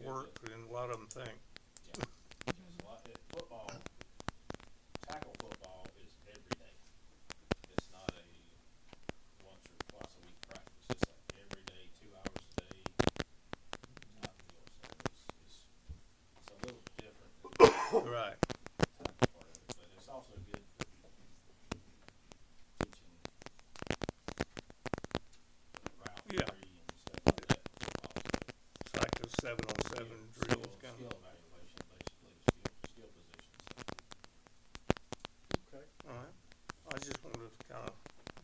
work than a lot of them think. Yeah. There's a lot, football, tackle football is every day. It's not a once or twice a week practice. It's like every day, 2 hours a day, type deal. So it's a little different than the Right. tackle part of it, but it's also good for teaching route Yeah. tree and stuff like that for football. It's like the 7-on-7 drills kind Skill of. evaluation, basically, skill positions. Okay. All right. I just wanted to kind of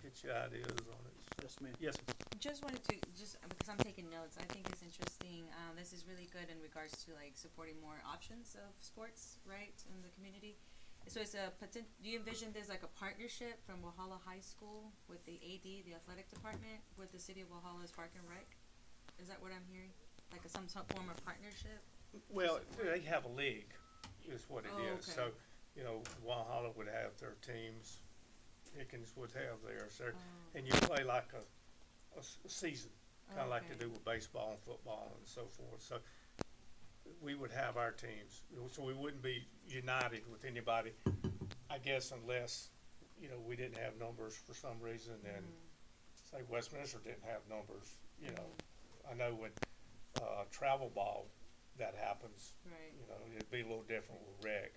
get your ideas on it. Yes, ma'am. Yes. Just wanted to, because I'm taking notes, I think it's interesting, this is really good in regards to like supporting more options of sports, right, in the community. So it's do you envision there's like a partnership from Walhalla High School with the AD, the athletic department, with the city of Walhalla's Park and Rec? Is that what I'm hearing? Like some form of partnership? Well, they have a league, is what it Oh, is. okay. So, you know, Walhalla would have their teams, Hickens would have theirs, Oh. and you play like a season, kind of like they Okay. do with baseball and football and so forth. So we would have our teams, so we wouldn't be united with anybody, I guess, unless, you know, we didn't have numbers for some reason, and say Westminster didn't have numbers. You know, I know when travel ball that happens, Right. you know, it'd be a little different with rec,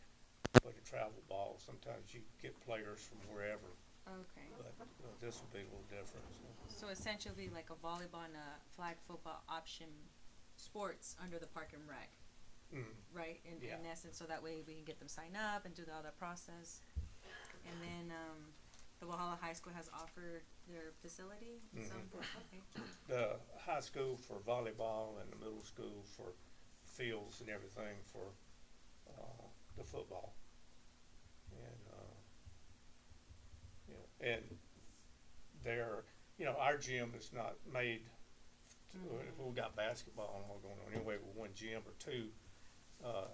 but a travel ball, sometimes you get players from wherever, Okay. but this would be a little different. So essentially like a volleyball and a flag football option sports under the Park and Rec, right? In Yeah. essence, so that way we can get them signed up and do the other process. And then the Walhalla High School has offered their facility. Okay. The high school for volleyball and the middle school for fields and everything for the football. And, you know, and they're, you know, our gym is not made, if we got basketball and all going on anyway with one gym or two.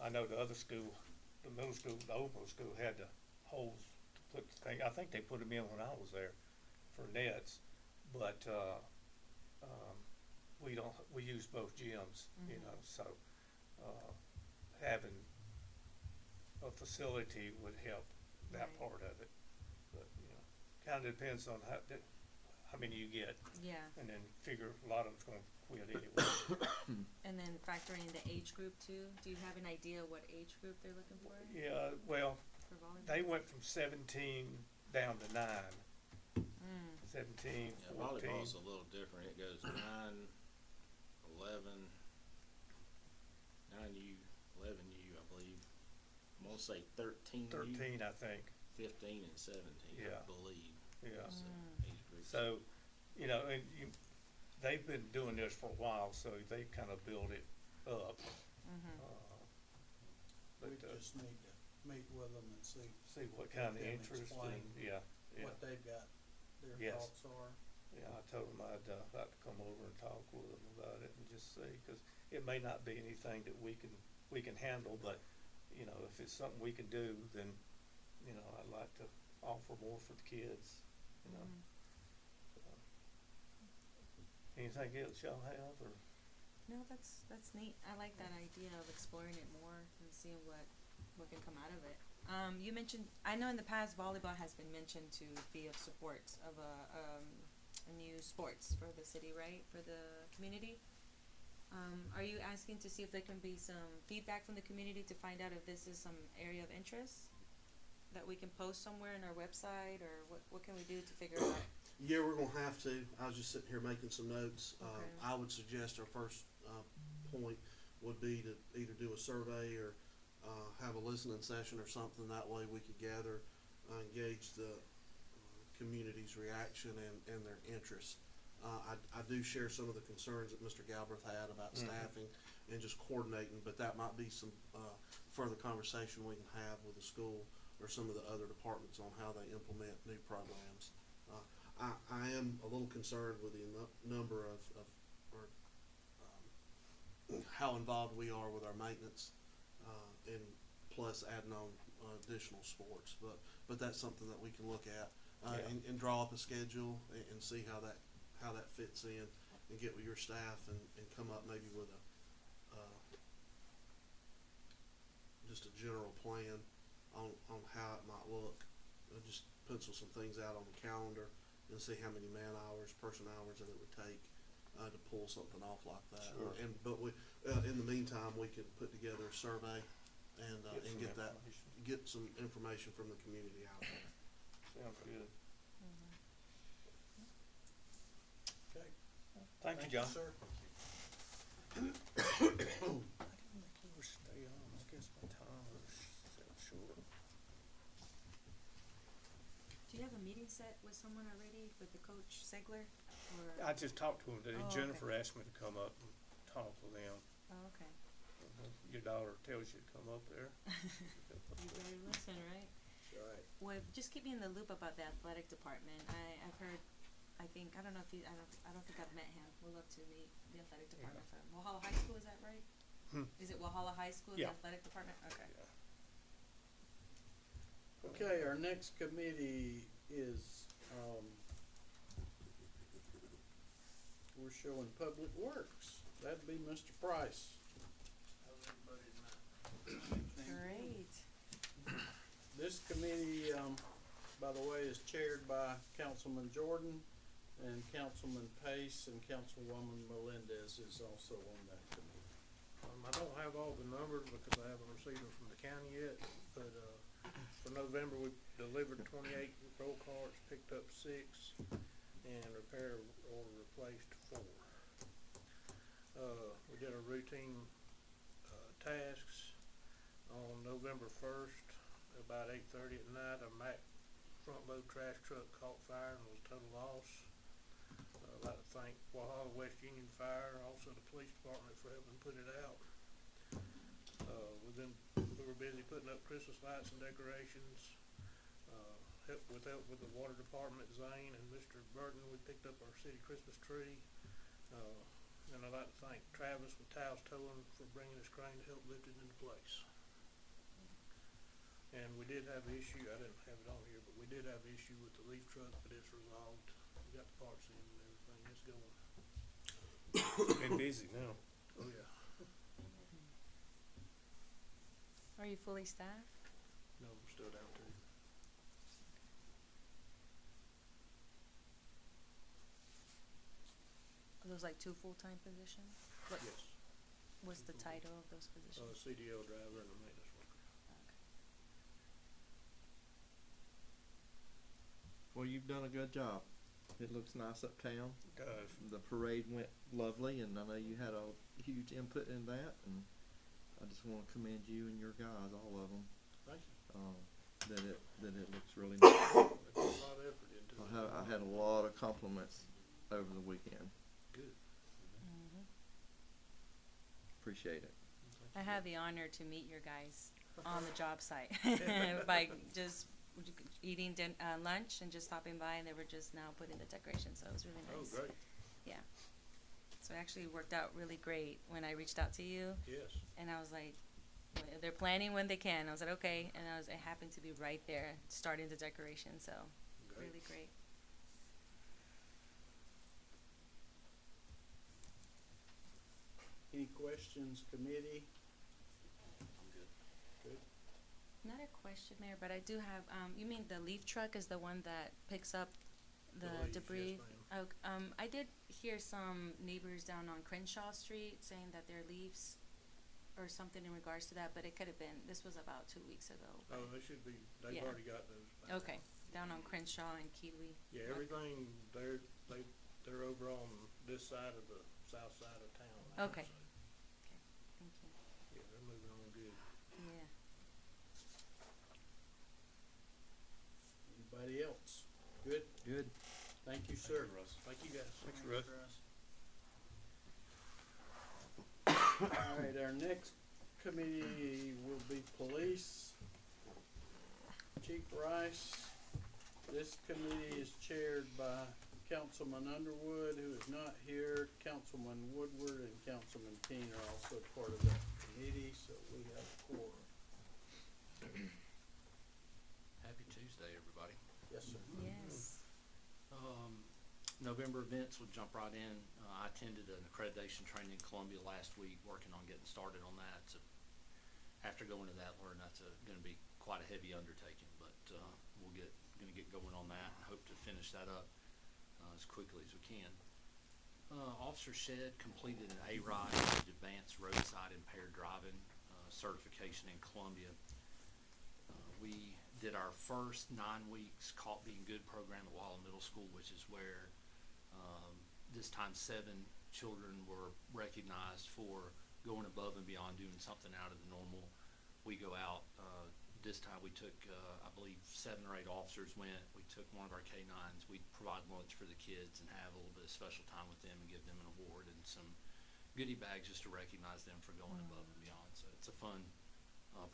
I know the other school, the middle school, the old middle school had the holes to put the thing, I think they put them in when I was there for nets, but we use both gyms, you know, so having a facility would help that Right. part of it. But, you know, kind of depends on how many you get, Yeah. and then figure a lot of them's gonna quit anyway. And then factoring the age group too. Do you have an idea what age group they're looking for Yeah, well, for volleyball? they went from 17 down to 9. 17, Yeah, 14. volleyball's a little different. It goes 9, 11, 9U, 11U, I believe. I'm gonna say 13U, 13, I think. 15, and 17, Yeah. I believe. Yeah. That's the age groups. So, you know, and they've been doing this for a while, so they kind of build it up. We But just need to meet with them and see see what kind of them interest explain and, yeah. what they've got, their Yes. thoughts are. Yeah, I told them I'd like to come over and talk with them about it and just see, because it may not be anything that we can handle, but, you know, if it's something we can do, then, you know, I'd like to offer more for the kids, you know. Anything else y'all have, or? No, that's neat. I like that idea of exploring it more and seeing what can come out of it. You mentioned, I know in the past volleyball has been mentioned to be of support of a new sports for the city, right? For the community. Are you asking to see if there can be some feedback from the community to find out if this is some area of interest that we can post somewhere in our website, or what can we do to figure it out? Yeah, we're gonna have to. I was just sitting here making some notes. Okay. I would suggest our first point would be to either do a survey or have a listening session or something. That way we could gather, engage the community's reaction and their interest. I do share some of the concerns that Mr. Galbraith had about staffing and just coordinating, but that might be some further conversation we can have with the school or some of the other departments on how they implement new programs. I am a little concerned with the number of or how involved we are with our maintenance, and plus adding on additional sports. But that's something that we can look at and draw up a schedule and see how that fits in, and get with your staff and come up maybe with just a general plan on how it might look. Just pencil some things out on the calendar and see how many man hours, person hours that it would take to pull something off like that. Sure. But we, in the meantime, we could put together a survey and some get that, information. get some information from the community out there. Sounds good. Okay. Thank you, John. Sir. I didn't make yours stay on. I guess my time was short. Do you have a meeting set with someone already, with the coach Segler, or? I just talked to him today. Oh, okay. Jennifer asked me to come up and talk with them. Oh, okay. Your daughter tells you to come up there. You better listen, right? Right. Well, just keep me in the loop about the athletic department. I've heard, I don't know if I don't think I've met him. We'll love to meet the athletic department from Walhalla High School, is that right? Is it Walhalla High School, the Yeah. athletic department? Okay. Yeah. Okay, our next committee is, we're showing Public Works. That'd be Mr. Price. How's everybody tonight? Great. This committee, by the way, is chaired by Councilman Jordan and Councilman Pace, and Councilwoman Melendez is also on that committee. I don't have all the numbers because I haven't received them from the county yet, but, for November, we delivered 28 roll carts, picked up 6, and repaired or replaced 4. We did our routine, tasks on November 1st, about 8:30 at night. A Mack front load trash truck caught fire and was a total loss. I'd like to thank Walhalla West Union Fire, also the police department for helping put it out. We were busy putting up Christmas lights and decorations. Help with the water department, Zane and Mr. Burton. We picked up our city Christmas tree. And I'd like to thank Travis with Taos Towing for bringing this crane to help lift it into place. And we did have an issue, I didn't have it on here, but we did have an issue with the leaf truck, but it's resolved. We got the parts in and everything, it's going. Been busy now. Oh, yeah. Are you fully staffed? No, we're still down to. Are those like 2 full-time positions? What, Yes. what's the title of those positions? CDL driver and a maintenance worker. Well, you've done a good job. It looks nice uptown. Does. The parade went lovely, and I know you had a huge input in that, and I just want to commend you and your guys, all of them, Thank you. that it looks really nice. They put a lot of effort into it. I had a lot of compliments over the weekend. Good. Mm-hmm. Appreciate it. I had the honor to meet your guys on the job site by just eating lunch and just stopping by, and they were just now putting the decorations, so it was really Oh, nice. great. Yeah. So it actually worked out really great when I reached out to you, Yes. and I was like, they're planning when they can. I was like, okay, and I happened to be right there starting the decoration, so Great. really great. Any questions, committee? I'm good. Good. Not a question, Mayor, but I do have, you mean the leaf truck is the one that picks up the leaves, yes, debris? ma'am. Oh, I did hear some neighbors down on Crenshaw Street saying that their leaves or something in regards to that, but it could have been, this was about 2 weeks ago. Oh, they should be, they've Yeah. already got those. back. Okay, down on Crenshaw and Kiwi. Yeah, everything, they're over on this side of the south side of town now. Okay. so, Thank you. Yeah, they're moving on good. Yeah. Anybody else? Good? Good. Thank you, sir. Russ. Thank you, guys. Thanks, Russ. All right, our next committee will be police. Chief Rice. This committee is chaired by Councilman Underwood, who is not here. Councilman Woodward and Councilman Keene are also part of that committee, so we have a quorum. Happy Tuesday, everybody. Yes, sir. Yes. November events, we'll jump right in. I attended an accreditation training in Columbia last week, working on getting started on that. It's a after going to that, learned that's gonna be quite a heavy undertaking, but, gonna get going on that and hope to finish that up, as quickly as we can. Officer Shed completed an A-RIDE, Advanced Roadside Impaired Driving, certification in Columbia. We did our first 9 weeks Caught Being Good program at Walla Middle School, which is where, this time 7 children were recognized for going above and beyond, doing something out of the normal. We go out, this time we took, I believe 7 or 8 officers went. We took one of our K9s. We provide lunch for the kids and have a little bit of special time with them and give them an award and some goodie bags just to recognize them for going above and beyond. So it's a fun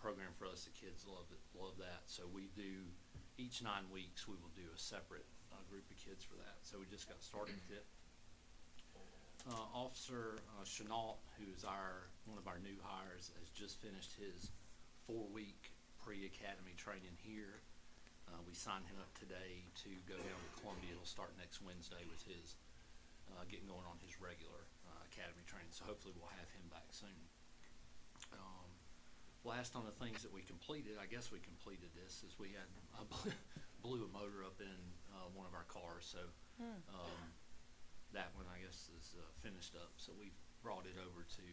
program for us. The kids love that. So we do, each 9 weeks we will do a separate group of kids for that. So we just got started with it. Officer Chenault, who is one of our new hires, has just finished his 4-week pre-academy training here. We signed him up today to go down to Columbia. He'll start next Wednesday with his getting going on his regular academy training. So hopefully we'll have him back soon. Last on the things that we completed, I guess we completed this, is we had blew a motor up in one of our cars. So that one, I guess, is finished up. So we brought it over to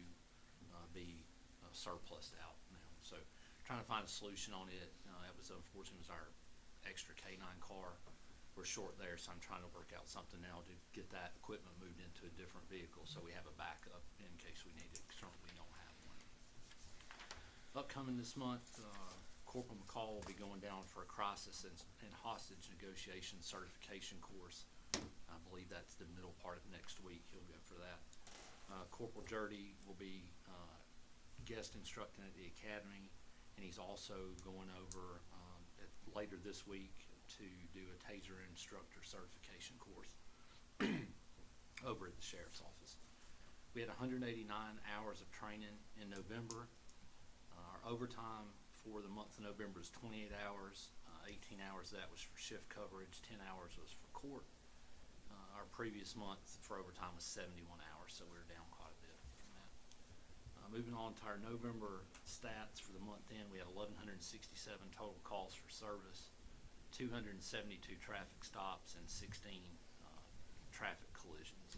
be surplused out now. So trying to find a solution on it. It was unfortunate. It was our extra K9 car. We're short there, so I'm trying to work out something now to get that equipment moved into a different vehicle so we have a backup in case we need it. Currently we don't have one. Upcoming this month, Corporal McCall will be going down for a crisis and hostage negotiation certification course. I believe that's the middle part of next week. He'll go for that. Corporal Jurdy will be guest instructing at the academy, and he's also going over later this week to do a taser instructor certification course over at the sheriff's office. We had 189 hours of training in November. Our overtime for the month of November is 28 hours. 18 hours of that was for shift coverage, 10 hours was for court. Our previous month for overtime was 71 hours, so we were down quite a bit from that. Moving on to our November stats for the month end, we had 1,167 total calls for service, 272 traffic stops, and 16 traffic collisions.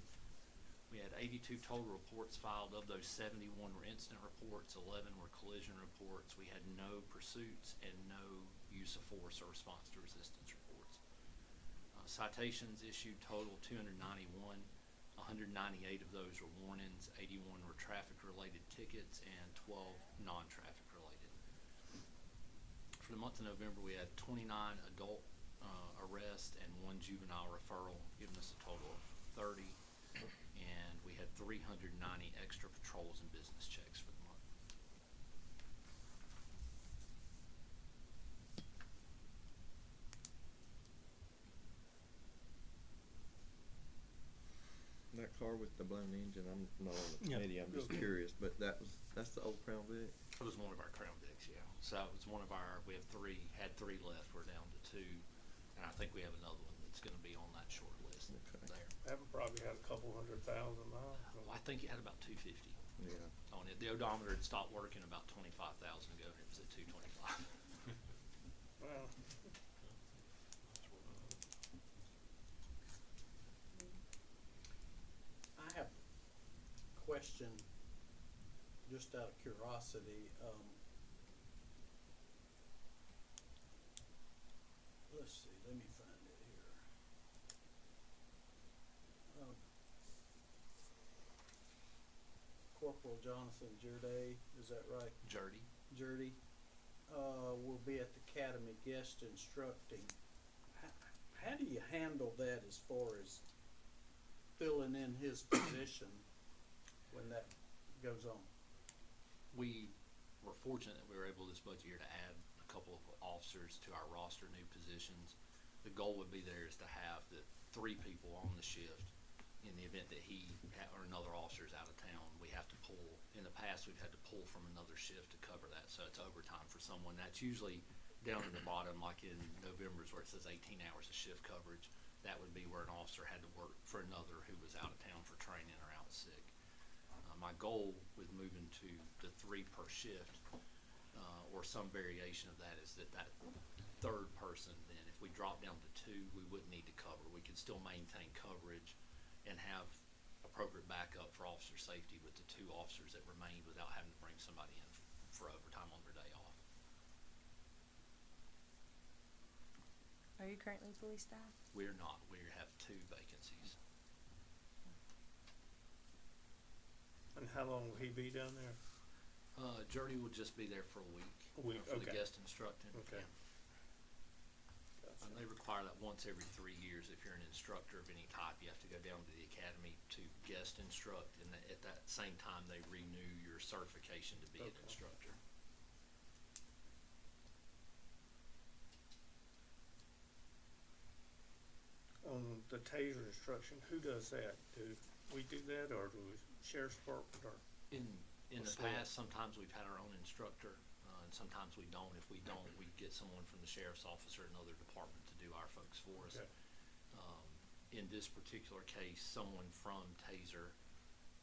We had 82 total reports filed. Of those, 71 were incident reports, 11 were collision reports. We had no pursuits and no use of force or response to resistance reports. Citations issued total 291. 198 of those were warnings, 81 were traffic-related tickets, and 12 non-traffic related. For the month of November, we had 29 adult arrests and 1 juvenile referral, giving us a total of 30. And we had 390 extra patrols and business checks for the month. That car with the blown engine, I'm not on the Yeah. committee, I'm just curious, but that's the old Crown Vic? It was one of our Crown Vics, yeah. So it was one of our, we have had three left, we're down to 2, and I think we have another one that's gonna be on that short list Okay. there. Haven't probably had a couple 100,000 miles. Well, I think it had about 250 Yeah. on it. The odometer had stopped working about 25,000 ago, and it was at 225. Well, I have a question, just out of curiosity. Let's see, let me find it here. Corporal Jonathan Jurday, is that right? Jurdy. Jurdy, will be at the academy guest instructing. How do you handle that as far as filling in his position when that goes on? We were fortunate that we were able this budget year to add a couple of officers to our roster, new positions. The goal would be there is to have the 3 people on the shift in the event that he or another officer is out of town. We have to pull, in the past we've had to pull from another shift to cover that, so it's overtime for someone. That's usually down at the bottom, like in November's where it says 18 hours of shift coverage. That would be where an officer had to work for another who was out of town for training or out sick. My goal with moving to the 3 per shift or some variation of that, is that third person, then if we drop down to two, we wouldn't need to cover. We could still maintain coverage and have appropriate backup for officer safety with the two officers that remained without having to bring somebody in for overtime on their day off. Are you currently fully staffed? We're not. We have 2 vacancies. And how long will he be down there? Journey will just be there for a week. A week, For the okay. guest instructing. Okay. Yeah. They require that once every 3 years. If you're an instructor of any type, you have to go down to the academy to guest instruct, and at that same time, they renew your certification to be an Okay. instructor. On the taser instruction, who does that? Do we do that, or do we, sheriff's department, or? In the What's that? past, sometimes we've had our own instructor, and sometimes we don't. If we don't, we get someone from the sheriff's office or another department to do our folks for us. Okay. In this particular case, someone from Taser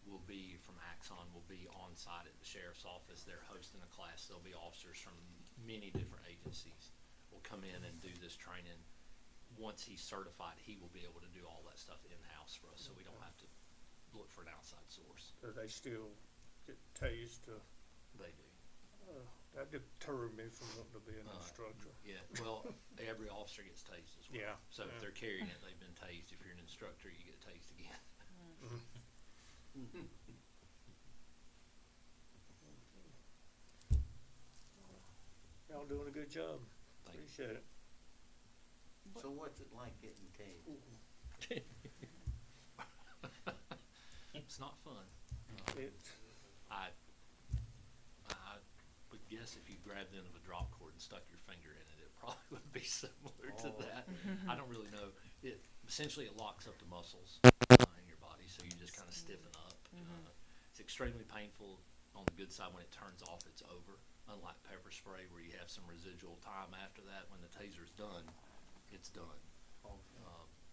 from Axon will be on site at the sheriff's office. They're hosting a class. There'll be officers from many different agencies will come in and do this training. Once he's certified, he will be able to do all that stuff in-house for us, so we don't have to look for an outside source. Do they still get tased? They do. That deterred me from wanting to be an Uh, instructor. Yeah, well, every officer gets tased as well. Yeah, So if yeah. they're carrying it, they've been tased. If you're an instructor, you get tased again. Y'all doing a good job. Thank you. Appreciate it. So what's it like getting tased? It's not fun. It, I would guess if you grabbed the end of a drop cord and stuck your finger in it, it probably would be similar to Oh. that. I don't really know. Essentially it locks up the muscles in your body, so you just kind of stiffen up. It's extremely painful. On the good side, when it turns off, it's over. Unlike pepper spray, where you have some residual time after that. When the taser's done, it's done.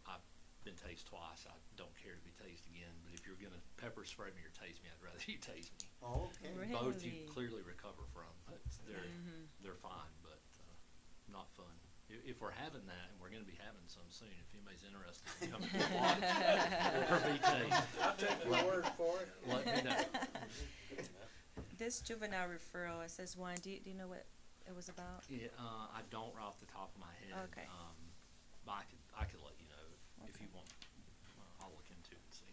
I've been tased twice. I don't care to be tased again. But if you're gonna pepper spray me or tase me, I'd rather you tase me. Oh, okay. Really? Both you clearly recover from, but they're fine, but not fun. If we're having that, and we're gonna be having some soon, if anybody's interested in coming to watch or be tased, I'll take your word for it. let me know. This juvenile referral, it says one, do you know what it was about? Yeah, I don't right off the top of my head. Okay. But I could let you know if Okay. you want. I'll look into it and see.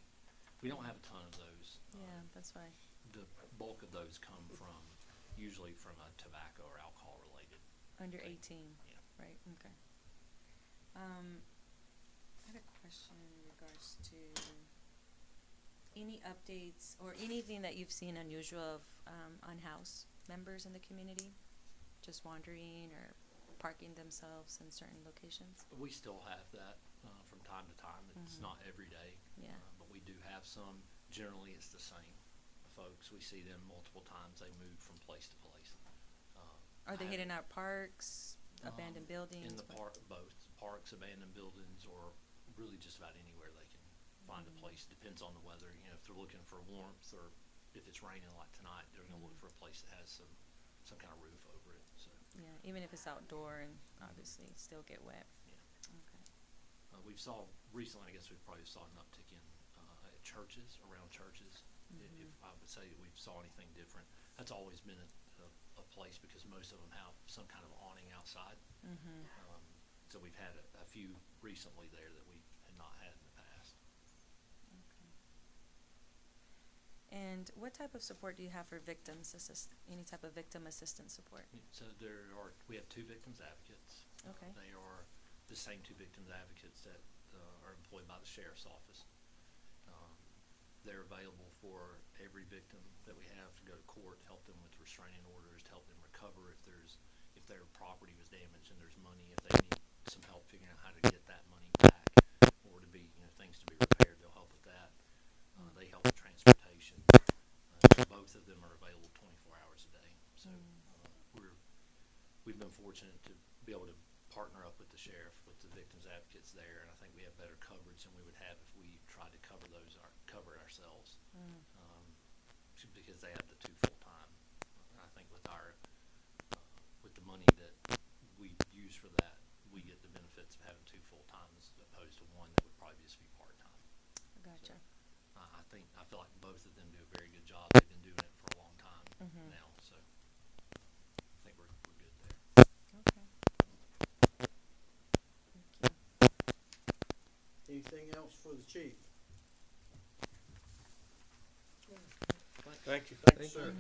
We don't have a ton of those. Yeah, that's why. The bulk of those come from, usually from a tobacco or alcohol related. Under Okay. 18, Yeah. right, okay. I had a question in regards to any updates or anything that you've seen unusual of unhoused members in the community, just wandering or parking themselves in certain locations? We still have that from time to time. It's not every day, Yeah. but we do have some. Generally, it's the same folks. We see them multiple times. They move from place to place. Are they I hitting out parks, abandoned buildings? In the what- park, both parks, abandoned buildings, or really just about anywhere they can find a place. Depends on the weather. You know, if they're looking for warmth, or if it's raining like tonight, they're gonna look for a place that has some kind of roof over it. So Yeah, even if it's outdoor and obviously still get wet. yeah, Okay. we've saw recently. I guess we probably saw an uptick in at churches, around churches. If I would say that we've saw anything different, that's always been a place because most of them have some kind of awning outside. So we've had a few recently there that we had not had in the past. Okay. And what type of support do you have for victims any type of victim assistance support? So we have 2 victims advocates. Okay. They are the same 2 victims advocates that are employed by the sheriff's office. They're available for every victim that we have to go to court, to help them with restraining orders, to help them recover if their property was damaged and there's money, if they need some help figuring out how to get that money back or to be, things to be repaired, they'll help with that. They help with transportation. Both of them are available 24 hours a day. So we've been fortunate to be able to partner up with the sheriff, with the victims advocates there, and I think we have better coverage than we would have if we tried to cover it ourselves. Because they have the 2 full-time. I think with our I feel like both of them do a very good job. They've been doing it for a long time now, so I think we're good there. Okay. Thank you. Anything else for the chief? Thank you. Thanks, Thank sir. you.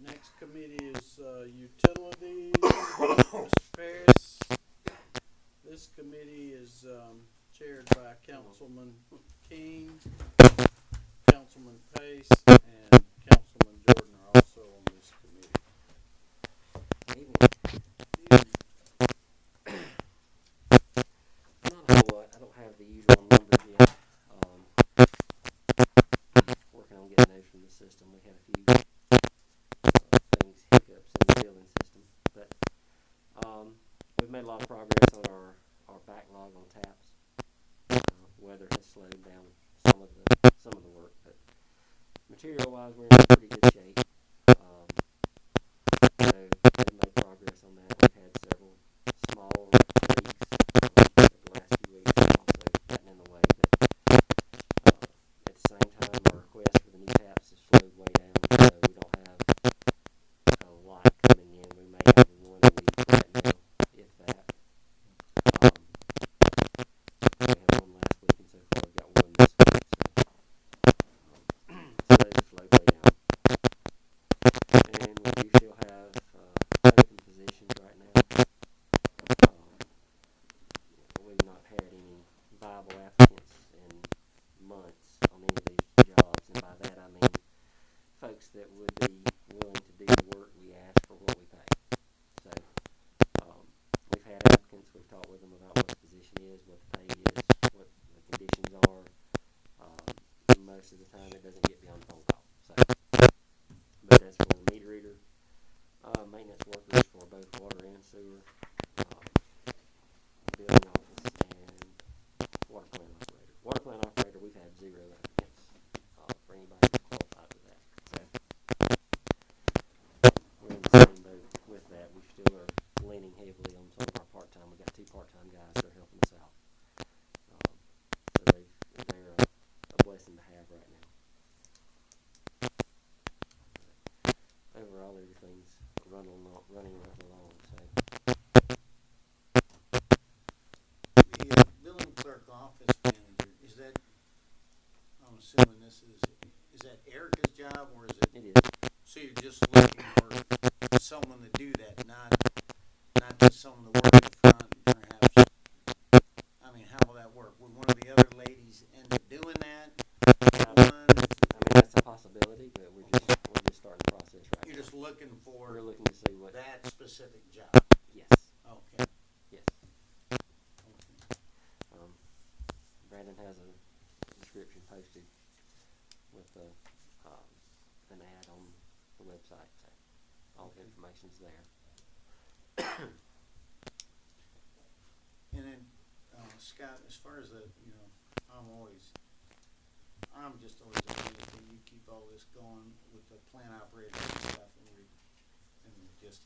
Next committee is, utilities, Mr. Paris. This committee is, chaired by Councilman King, Councilman Pace, and Councilman Jordan are also on this committee. Not a whole lot. I don't have the usual numbers yet. Working on getting those from the system. We had a few hiccups in the billing system, but we've made a lot of progress on our backlog on taps. Weather has slowed down some of the work, but material-wise, we're in pretty good shape. So we've made progress on that. We've had several small leaks the last few weeks have also gotten in the way, but at the same time, our request for the new taps has slowed way down, so we don't have a lot coming in. We may have one a week right now, if that. We had one last week, and so far we've got one this week, so those have slowed way down. And we do still have open positions right now. We've not had any viable applicants in months on any of these jobs, and by that I mean folks that would be willing to do the work we ask for what we pay. So we've had applicants, we've talked with them about what the position is, what the pay is, what the conditions are. Most of the time it doesn't get beyond a phone call. So, but as for meter reader, maintenance workers for both water and sewer, building office, and water plant operator. Water plant operator, we've had 0 applicants for anybody who's qualified for that. So we're in the same boat with that. We still are leaning heavily on some of our part-time. We've got 2 part-time guys that are helping us out. So they're a blessing to have right now. But overall, everything's running right along. So. The billing clerk office manager, is that, I'm assuming this is that Erica's job, or is it? It is. So you're just looking for someone to do that, not just someone to work in front, perhaps? I mean, how will that work? Would one of the other ladies end up doing that? I mean, that's a possibility, but we're just starting the process right You're now. just looking for We're looking to see what. that specific job? Yes. Okay. Yes. Okay. Brandon has a description posted with an ad on the website, so all the information's there. And then, Scott, as far as I'm just always amazed when you keep all this going with the plant operators and stuff, and we just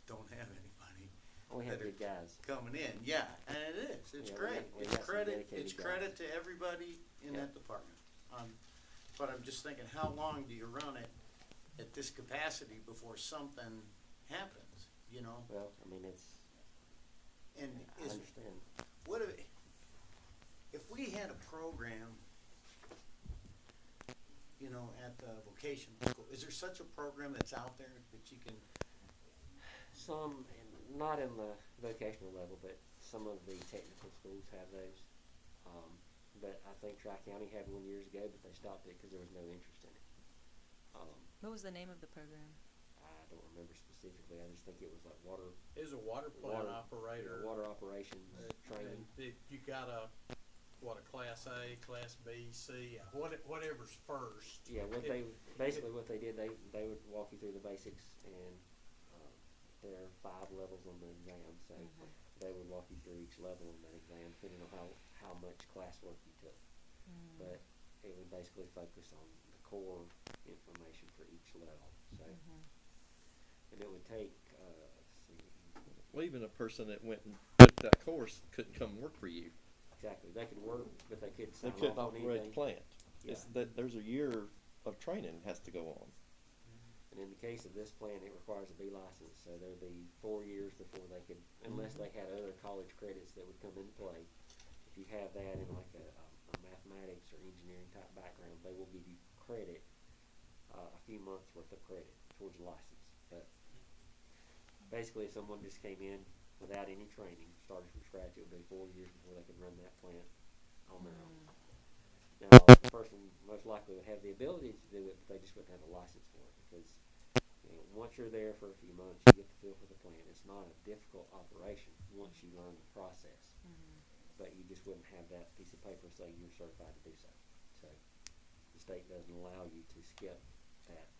don't have anybody We have good guys. coming in. Yeah, and it is. It's Yeah, great. we It's got some credit. dedicated It's guys. credit to everybody in Yeah. that department. But I'm just thinking, how long do you run it at this capacity before something happens? You know, Well, I mean, and I understand. what if we had a program, you know, at the vocational school? Is there such a program that's out there that you can? Some, not in the vocational level, but some of the technical schools have those. But I think Tri-County had one years ago, but they stopped it because there was no interest in it. What was the name of the program? I don't remember specifically. I just think it was like water Is a water plant operator. water operations training. And you got a class A, class B, C, whatever's first. Yeah, what they did, they would walk you through the basics, and there are 5 levels on the exam, so they would walk you through each level on that exam, depending on how much classwork you took. But it would basically focus on the core information for each level. So, and it would take, let's see, Well, even a person that went and took that course couldn't come work for you. Exactly. They could work, but they couldn't They sign couldn't off on operate the anything. plant. Yeah. It's that there's a year of training has to go on. And in the case of this plant, it requires a B license, so there'd be 4 years before they could, unless they had other college credits that would come into play. If you have that in like a mathematics or engineering type background, they will give you credit, a few months worth of credit towards a license. But basically, if someone just came in without any training, started from scratch, it would be 4 years before they could run that plant on their own. Now, the person most likely would have the ability to do it, but they just wouldn't have a license for it because, you know, once you're there for a few months, you get the feel for the plant. It's not a difficult operation once you learn the process, but you just wouldn't have that piece of paper saying you're certified to do so. So the state doesn't allow you to skip that.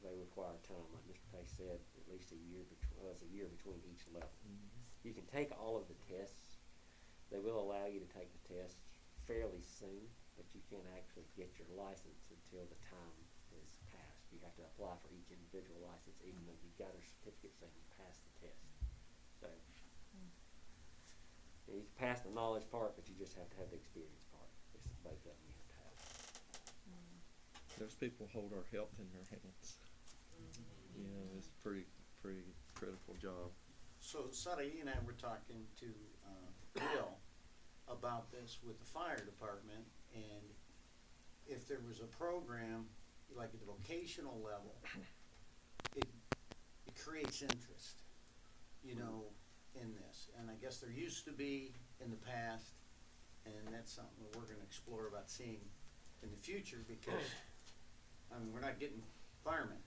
They require time, like Mr. Pace said, at least a year between each level. You can take all of the tests. They will allow you to take the tests fairly soon, but you can't actually get your license until the time is passed. You have to apply for each individual license, even though you've got a certificate saying you passed the test. So you can pass the knowledge part, but you just have to have the experience part. It's both of them you have to have. There's people hold our health in their hands. You know, it's pretty critical job. So Sadi and I were talking to Bill about this with the fire department, and if there was a program like at the vocational level, it creates interest, you know, in this. And I guess there used to be in the past, and that's something that we're going to explore about seeing in the future, because I mean, we're not getting firemen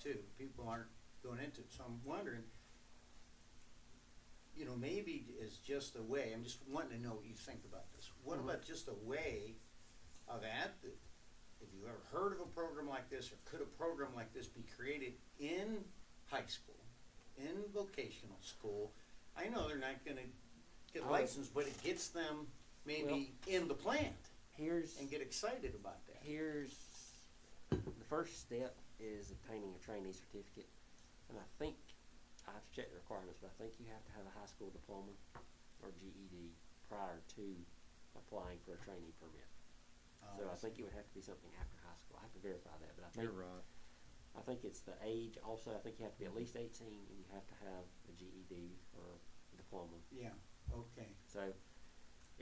too. People aren't going into it. So I'm wondering, you know, maybe as just a way, I'm just wanting to know what you think about this. What about just a way of have you ever heard of a program like this, or could a program like this be created in high school, in vocational school? I know they're not going to get licensed, but it gets them maybe in the plant and get excited about that. Here's the first step is obtaining a trainee certificate, and I think I have to check the requirements, but I think you have to have a high school diploma or GED prior to applying for a trainee permit. So I think it would have to be something after high school. I have to verify that, but I think You're right. I think it's the age. Also, I think you have to be at least 18, and you have to have a GED or a diploma. Yeah. Okay. So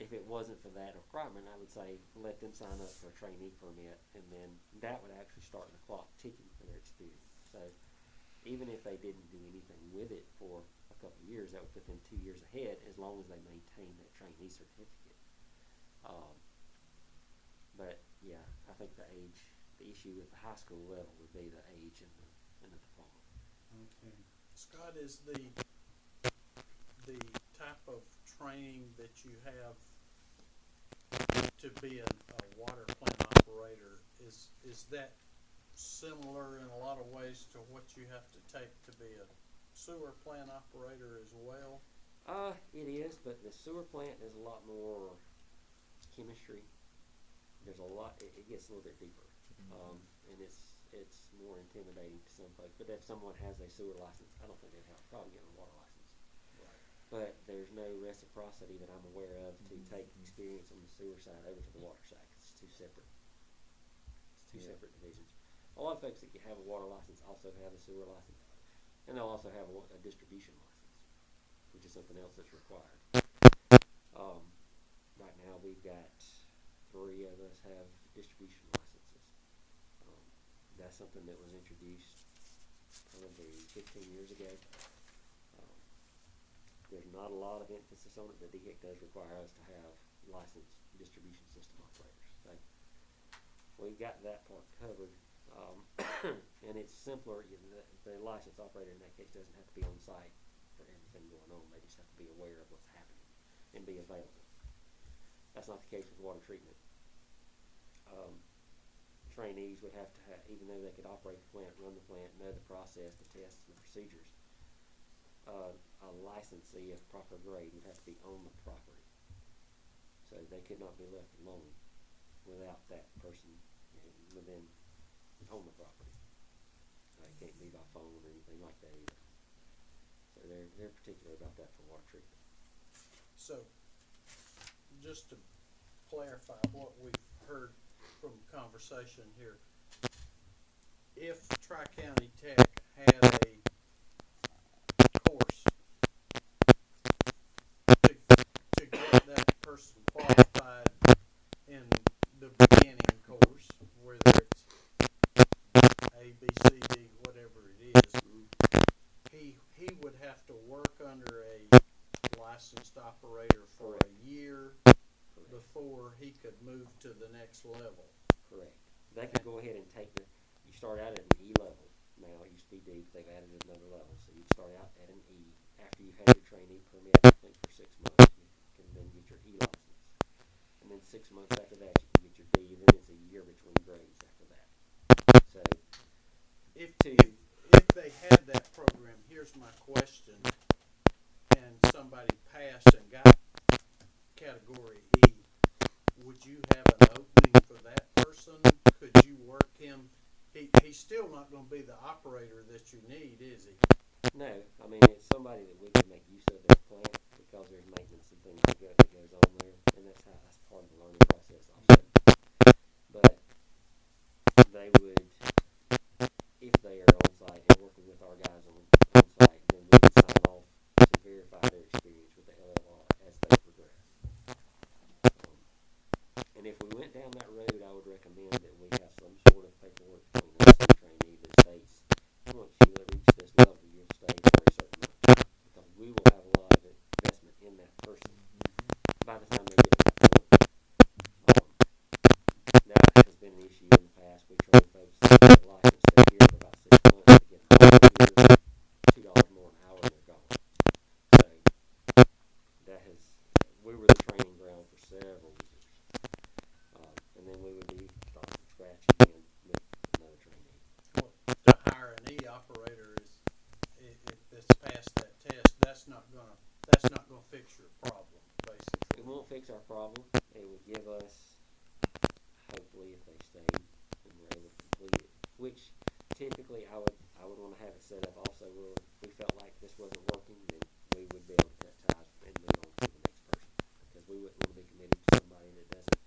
if it wasn't for that requirement, I would say let them sign up for a trainee permit, and then that would actually start the clock ticking for their experience. So even if they didn't do anything with it for a couple of years, that would put them 2 years ahead as long as they maintain that trainee certificate. But yeah, I think the issue with the high school level would be the age and the diploma. Okay. Scott, is the type of training that you have to be a water plant operator, is that similar in a lot of ways to what you have to take to be a sewer plant operator as well? It is, but the sewer plant is a lot more chemistry. There's a lot. It gets a little bit deeper, and it's more intimidating to some folks. But if someone has a sewer license, I don't think they'd have a problem getting a water license. Right. But there's no reciprocity that I'm aware of to take experience on the sewer side over to the water side. 'Cause it's two separate. It's two separate divisions. A lot of folks that have a water license also have a sewer license, and they'll also have a distribution license, which is something else that's required. Right now, we've got 3 of us have distribution licenses. That's something that was introduced probably 15 years ago. There's not a lot of emphasis on it, but DHEC does require us to have licensed distribution system operators. So we've got that part covered. And it's simpler. The licensed operator in that case doesn't have to be on site for everything going on. They just have to be aware of what's happening and be available. That's not the case with water treatment. Trainees would have to have, even though they could operate the plant, run the plant, know the process, the tests, the procedures, a licensee of proper grade would have to be on the property. So they could not be left alone without that person within on the property. It can't be by phone or anything like that either. So they're particular about that for water treatment. So, just to clarify what we've heard from conversation here, if Tri-County Tech had a course to get that person qualified in the beginning course, whether it's A, B, C, D, whatever it is, he would have to work under a licensed operator for a year Correct. before he could move to the next level. Correct. They could go ahead and take you start out at an E level. Now, it used to be D, but they've added another level. So you'd start out at an E. After you've had your trainee permit, I think for 6 months, you can then get your E license. And then 6 months after that, you can get your D, and then it's a year between grades after that. So, If to, they had that program, here's my question, and somebody passed and got category E, would you have an opening for that person? Could you work him? He's still not gonna be the operator that you need, is he? no, I mean, it's somebody that we can make use of at the plant because there's maintenance and things that goes on there, and that's part of the learning process also. But they would, if they are on site and working with our guys on site, then we can sign off to verify their experience with the LLR as they progress. And if we went down that road, I would recommend that we have some sort of paperwork between us and the trainee that states, once you reach this level, you'll stay for a certain amount. Because we will have a lot of investment in that person by the time they get to that point. That has been an issue in the past. We train folks that get licensed, they're here for about 6 months, they get hired here, $2 more an hour, and they're gone. So, we were the training ground for several years. And then we would be starting from scratch again with another trainee. Well, to hire an E operator is, if it's passed that test, that's not gonna fix your problem, basically. It won't fix our problem. It would give us, hopefully, if they stay and we're able to complete it, which typically I would want to have it set up also where if we felt like this wasn't working, then we would be able to cut ties and move on to the next person. Because we wouldn't want to be committed to somebody that doesn't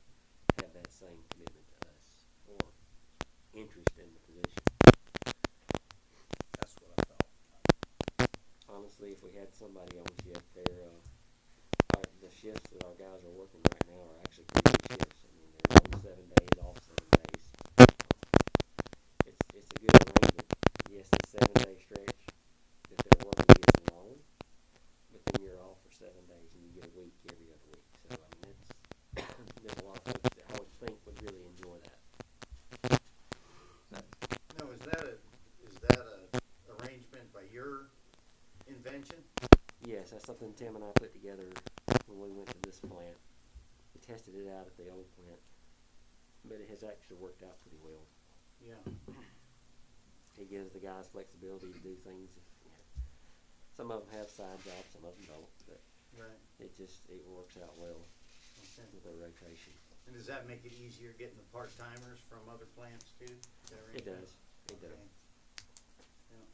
have that same commitment to us or interest in the position. That's what I thought. Honestly, if we had somebody on shift, the shifts that our guys are working right now are actually pretty good shifts. I mean, they're on 7 days, off 7 days. It's a good arrangement. Yes, the 7-day stretch that they're working is long, but then you're off for 7 days and you get a week every other week. So I mean, there's a lot of folks that I would think would really enjoy that. No, is that a arrangement by your invention? Yes, that's something Tim and I put together when we went to this plant. We tested it out at the old plant, but it has actually worked out pretty well. Yeah. It gives the guys flexibility to do things. Some of them have side jobs, some of them don't, but Right. it works out well Okay. with their rotation. And does that make it easier getting the part-timers from other plants too? Is that It right? does. It does. Okay.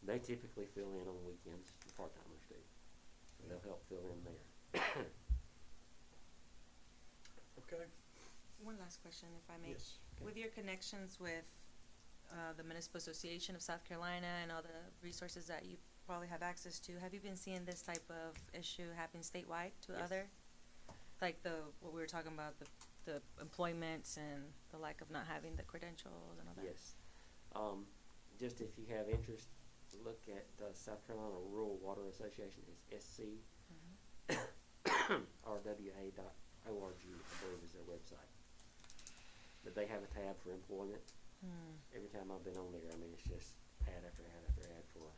They typically fill in on weekends, the part-timers do. They'll help fill in there. Okay? One last question, if I may. Yes. With your connections with the Municipal Association of South Carolina and all the resources that you probably have access to, have you been seeing this type of issue happen statewide to Yes. other? Like what we were talking about, the employments and the lack of not having the credentials and all that? Yes. Just if you have interest, look at South Carolina Rural Water Association. It's scrwa.org, I believe is their website. But they have a tab for employment. Every time I've been on there, I mean, it's just ad after ad after ad for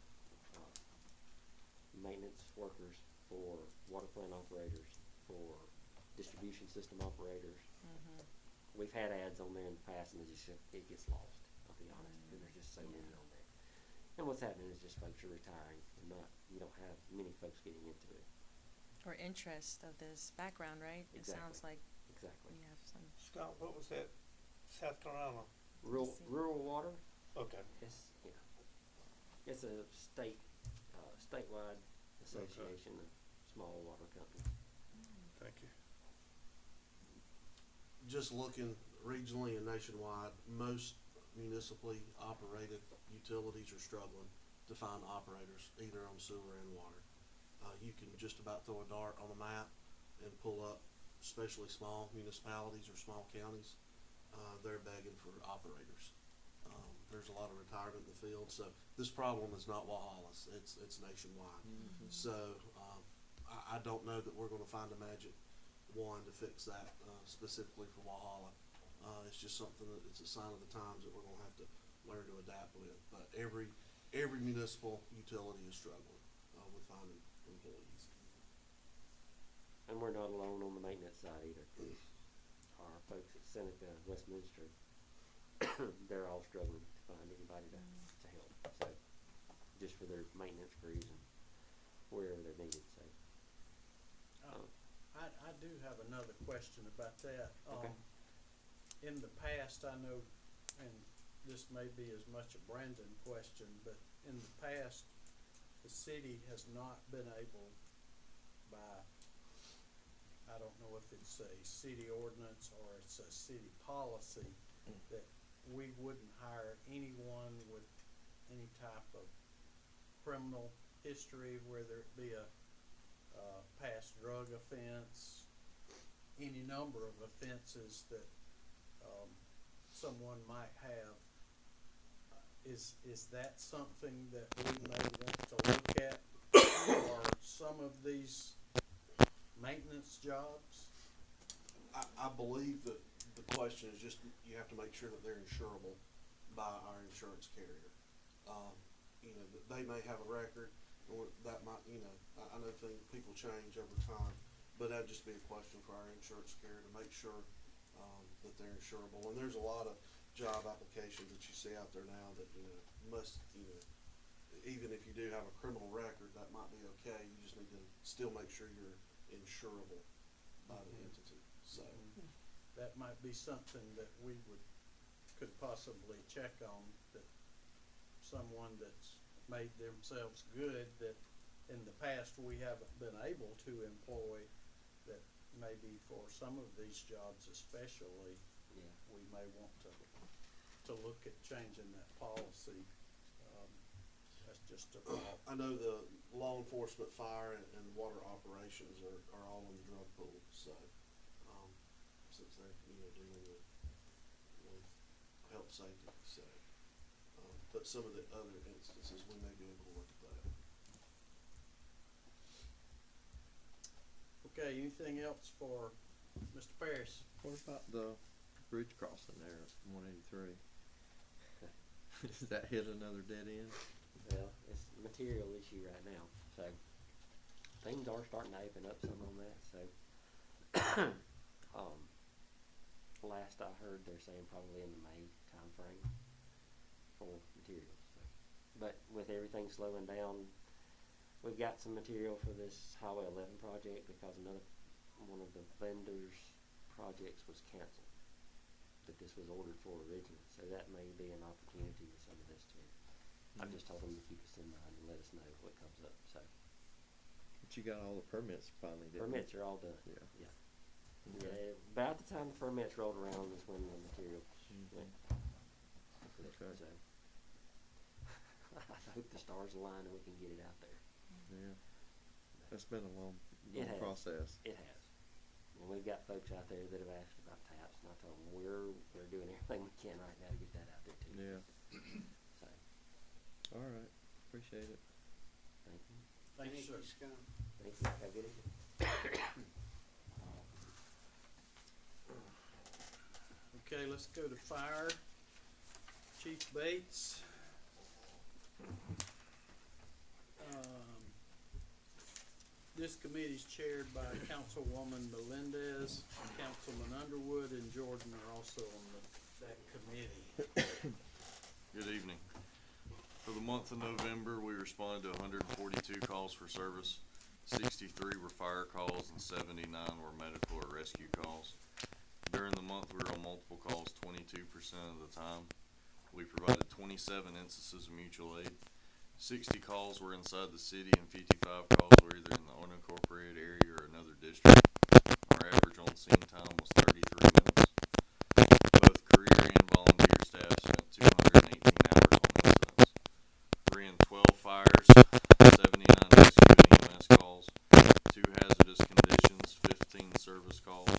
maintenance workers, for water plant operators, for distribution system operators. We've had ads on there in the past, and it gets lost, I'll be honest, because there's just so many on there. And what's happening is just folks are retiring, and you don't have many folks getting into it. Or interest of this background, right? It Exactly. sounds like Exactly. we have some. Scott, what was that? South Carolina? Rural water, Okay. it's a state statewide association of small water companies. Thank you. Just looking regionally and nationwide, most municipally operated utilities are struggling to find operators, either on sewer and water. You can just about throw a dart on a map and pull up, especially small municipalities or small counties. They're begging for operators. There's a lot of retirement in the field, so this problem is not Wahalas, it's nationwide. So, I don't know that we're gonna find a magic wand to fix that, specifically for Walhalla. It's just something that, it's a sign of the times that we're gonna have to learn to adapt with. But every municipal utility is struggling, with finding employees. And we're not alone on the maintenance side either. Our folks at Seneca, Westminster, they're all struggling to find anybody to help, so, just for their maintenance crews and wherever they're needed, so. I do have another question about that. Okay. In the past, I know, and this may be as much a Brandon question, but in the past, the city has not been able by, I don't know if it's a city ordinance or it's a city policy, that we wouldn't hire anyone with any type of criminal history, whether it be a past drug offense, any number of offenses that someone might have. Is that something that we may want to look at for some of these maintenance jobs? I believe that the question is just, you have to make sure that they're insurable by our insurance carrier. You know, that they may have a record, or that might, you know, I know people change over time, but that'd just be a question for our insurance carrier to make sure, that they're insurable. And there's a lot of job applications that you see out there now that, you know, must, you know, even if you do have a criminal record, that might be okay, you just need to still make sure you're insurable by the entity, so. That might be something that we could possibly check on, that someone that's made themselves good, that in the past we haven't been able to employ, that maybe for some of these jobs especially, Yeah. we may want to look at changing that policy. That's just a thought. I know the law enforcement, fire, and water operations are all in the drug pool, so, since they're, you know, dealing with health safety, so. But some of the other instances, we may be able to look at that. Okay, anything else for Mr. Parris? What about the bridge crossing there at 183? Does that hit another dead end? Well, it's a material issue right now, so things are starting to open up some on that, so. Last I heard, they're saying probably in the May timeframe for materials, so. But with everything slowing down, we've got some material for this Highway 11 project because one of the vendors' projects was canceled that this was ordered for originally, so that may be an opportunity with some of this too. I've just told them to keep us in mind and let us know what comes up, so. But you got all the permits finally, didn't Permits you? are all done. Yeah. Yeah. Okay. Yeah, about the time the permits rolled around is when the materials went. Okay. So, I hope the stars align and we can get it out there. Yeah. That's been a long It has. process. It has. And we've got folks out there that have asked about taps, and I told them we're doing everything we can right now to get that out there too. Yeah. So, All right. Appreciate it. thank you. Thank you, sir. Scott. Thank you. Have a good evening. Okay, let's go to fire. Chief Bates. This committee is chaired by Councilwoman Melendez. Councilman Underwood and Jordan are also on that committee. Good evening. For the month of November, we responded to 142 calls for service. 63 were fire calls and 79 were medical or rescue calls. During the month, we were on multiple calls 22% of the time. We provided 27 instances of mutual aid. 60 calls were inside the city and 55 calls were either in the unincorporated area or another district. Our average on scene time was 33 minutes. Both career and volunteer staff spent 218 hours on incidents. Ran 12 fires, 79 rescue and EMS calls, 2 hazardous conditions, 15 service calls,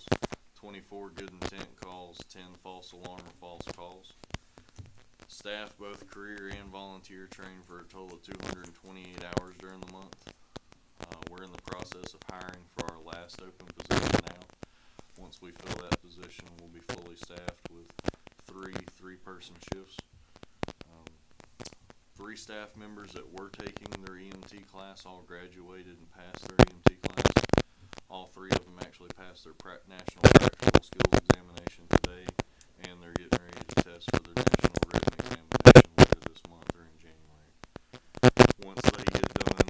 24 good intent calls, 10 false alarm or false calls. Staff, both career and volunteer, trained for a total of 228 hours during the month. We're in the process of hiring for our last open position now. Once we fill that position, we'll be fully staffed with three-person shifts. 3 staff members that were taking their EMT class all graduated and passed their EMT class. All 3 of them actually passed their national practical skills examination today, and they're getting ready to test for their national written examination later this month or in January. Once they get done,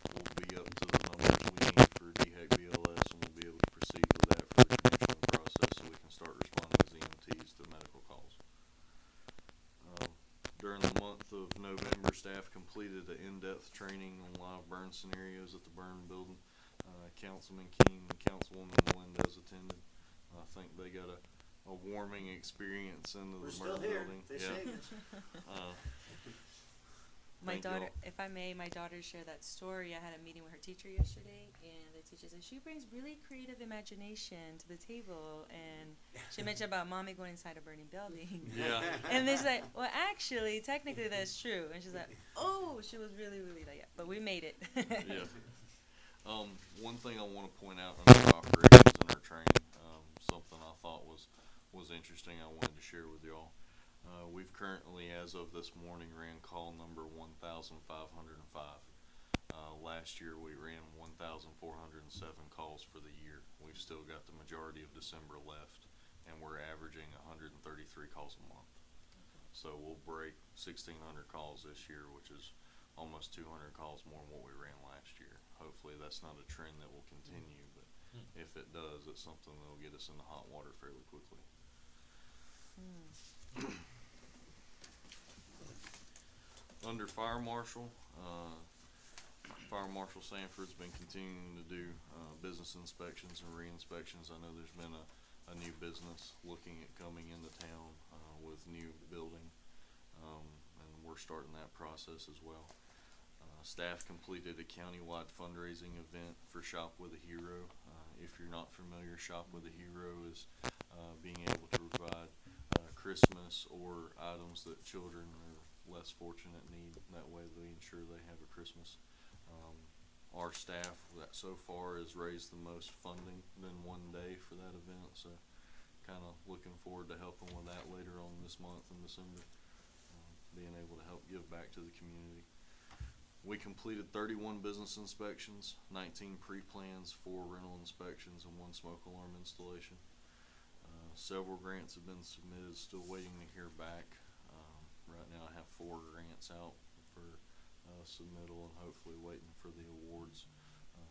we'll be up to the numbers we need for DHEC BLS, and we'll be able to proceed with that for the credentialing process so we can start responding as EMTs to medical calls. During the month of November, staff completed an in-depth training on live burn scenarios at the burn building. Councilman King and Councilwoman Melendez attended. I think they got a warming experience into the burn building. My Thank daughter, y'all. if I may, my daughter shared that story. I had a meeting with her teacher yesterday, and the teacher said she brings really creative imagination to the table. And she mentioned about mommy going inside a burning building. Yeah. And then she's like, well, actually, technically that's true. And she's like, oh, she was really, really like, yeah, but we made it. Yeah. One thing I want to point out under operations and our training, something I thought was interesting I wanted to share with y'all. We've currently, as of this morning, ran call number 1,505. Last year we ran 1,407 calls for the year. We've still got the majority of December left, and we're averaging 133 calls a month. So we'll break 1,600 calls this year, which is almost 200 calls more than what we ran last year. Hopefully that's not a trend that will continue, but if it does, it's something that will get us into hot water fairly quickly. Under Fire Marshal, Fire Marshal Sanford's been continuing to do business inspections and re-inspections. I know there's been a new business looking at coming into town with new building, and we're starting that process as well. Staff completed a countywide fundraising event for Shop with a Hero. If you're not familiar, Shop with a Hero is being able to provide Christmas or items that children or less fortunate need. That way they ensure they have a Christmas. Our staff that so far has raised the most funding than one day for that event, so kind of looking forward to helping with that later on this month in December, being able to help give back to the community. We completed 31 business inspections, 19 pre-plans, 4 rental inspections, and 1 smoke alarm installation. Several grants have been submitted, still waiting to hear back. Right now I have 4 grants out for submittal, and hopefully waiting for the awards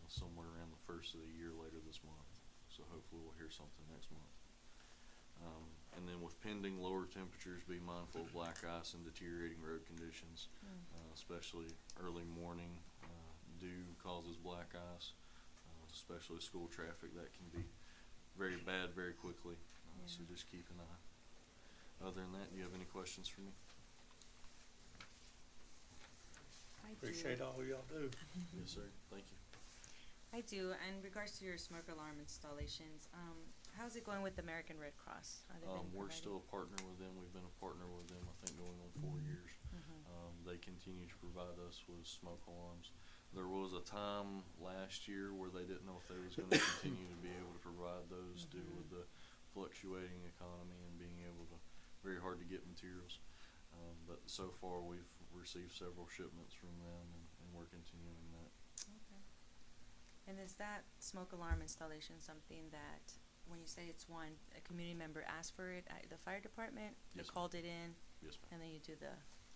somewhere around the first of the year later this month. So hopefully we'll hear something next month. And then with pending lower temperatures, be mindful of black ice and deteriorating road conditions, especially early morning. Dew causes black ice, especially school traffic. That can be very bad very quickly, so just keep an eye. Other than that, do you have any questions for me? I Appreciate all y'all do. Yes, sir. Thank you. I do. In regards to your smoke alarm installations, how's it going with American Red Cross? Are they been We're providing- still a partner with them. We've been a partner with them, I think, going on 4 years. They continue to provide us with smoke alarms. There was a time last year where they didn't know if they was going to continue to be able to provide those due with the fluctuating economy and being able to, very hard to get materials. But so far we've received several shipments from them, and we're continuing that. Okay. And is that smoke alarm installation something that, when you say it's one, a community member asked for it at the fire department, you Yes, ma'am. called it in, Yes, ma'am. and then you do the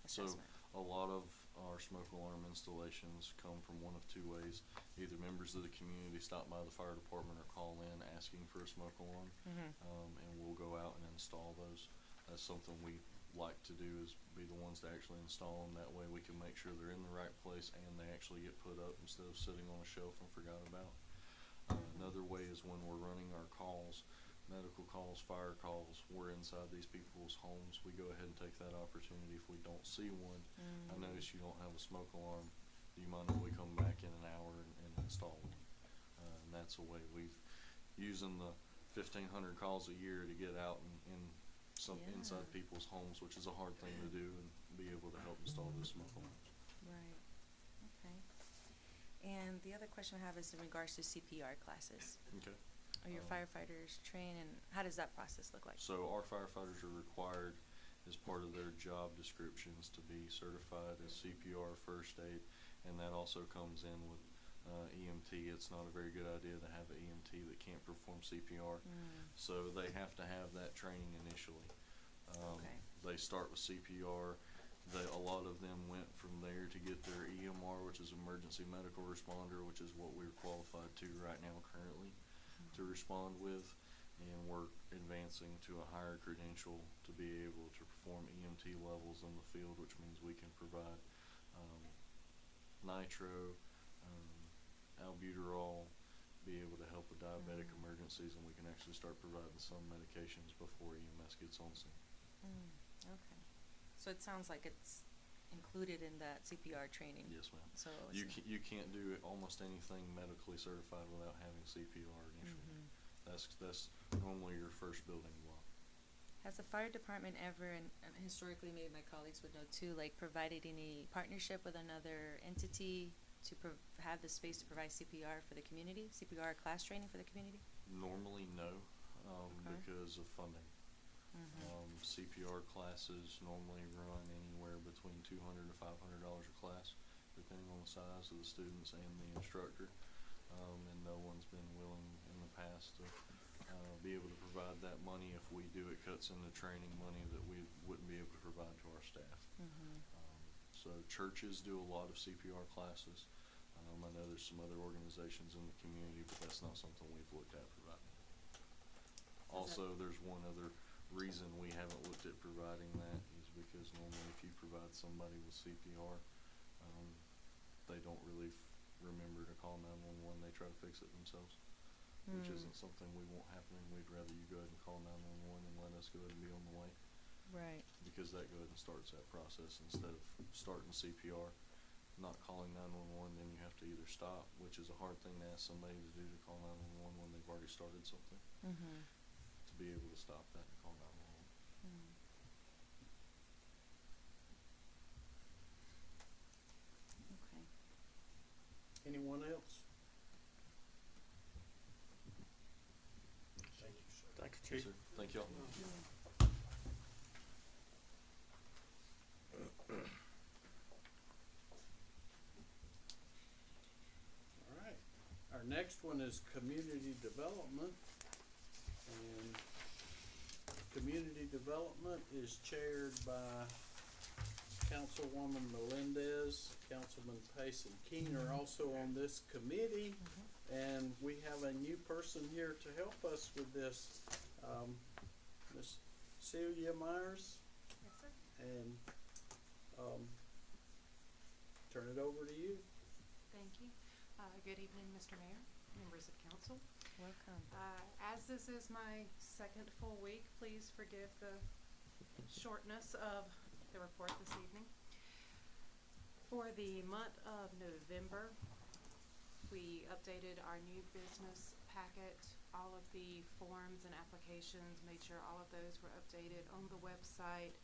So assessment? a lot of our smoke alarm installations come from one of 2 ways. Either members of the community stop by the fire department or call in asking for a smoke alarm, and we'll go out and install those. That's something we like to do is be the ones to actually install them. That way we can make sure they're in the right place and they actually get put up instead of sitting on a shelf and forgot about. Another way is when we're running our calls, medical calls, fire calls, we're inside these people's homes. We go ahead and take that opportunity. If we don't see one, I notice you don't have a smoke alarm. Do you mind if we come back in an hour and install one? And that's a way we've using the 1,500 calls a year to get out and some Yeah. inside people's homes, which is a hard thing to do, and be able to help install those smoke alarms. Right. Okay. And the other question I have is in regards to CPR classes. Okay. Are your firefighters trained, and how does that process look like? So our firefighters are required as part of their job descriptions to be certified as CPR, first aid, and that also comes in with EMT. It's not a very good idea to have an EMT that can't perform CPR, so they have to have that training initially. Okay. They start with CPR. A lot of them went from there to get their EMR, which is emergency medical responder, which is what we're qualified to right now currently to respond with, and we're advancing to a higher credential to be able to perform EMT levels in the field, which means we can provide nitro, albuterol, be able to help with diabetic emergencies, and we can actually start providing some medications before EMS gets on scene. Okay. So it sounds like it's included in that CPR training. Yes, ma'am. So You can't do almost anything medically certified without having CPR initially. That's normally your first building block. Has the fire department ever, and historically maybe my colleagues would know too, like provided any partnership with another entity to have the space to provide CPR for the community, CPR class training for the community? Normally, no, Okay. because of funding. CPR classes normally run anywhere between $200 to $500 a class, depending on the size of the students and the instructor. And no one's been willing in the past to be able to provide that money. If we do, it cuts into training money that we wouldn't be able to provide to our staff. So churches do a lot of CPR classes. I know there's some other organizations in the community, but that's not something we've looked at providing. Also, there's one other reason we haven't looked at providing that is because normally if you provide somebody with CPR, they don't really remember to call 911. They try to fix it themselves, which isn't something we want happening. We'd rather you go ahead and call 911 and let us go ahead and be on the way, Right. because that go ahead and starts that process instead of starting CPR, not calling 911, then you have to either stop, which is a hard thing to ask somebody to do, to call 911 when they've already started something, to be able to stop that and call 911. Okay. Anyone else? Thank you, sir. Thank you, Yes, Chief. sir. Thank y'all. All right. Our next one is community development. And community development is chaired by Councilwoman Melendez. Councilman Pace and Keen are also on this committee. And we have a new person here to help us with this, Miss Celia Myers. Yes, sir. And, turn it over to you. Thank you. Good evening, Mr. Mayor, members of council. Welcome. As this is my second full week, please forgive the shortness of the report this evening. For the month of November, we updated our new business packet, all of the forms and applications, made sure all of those were updated on the website,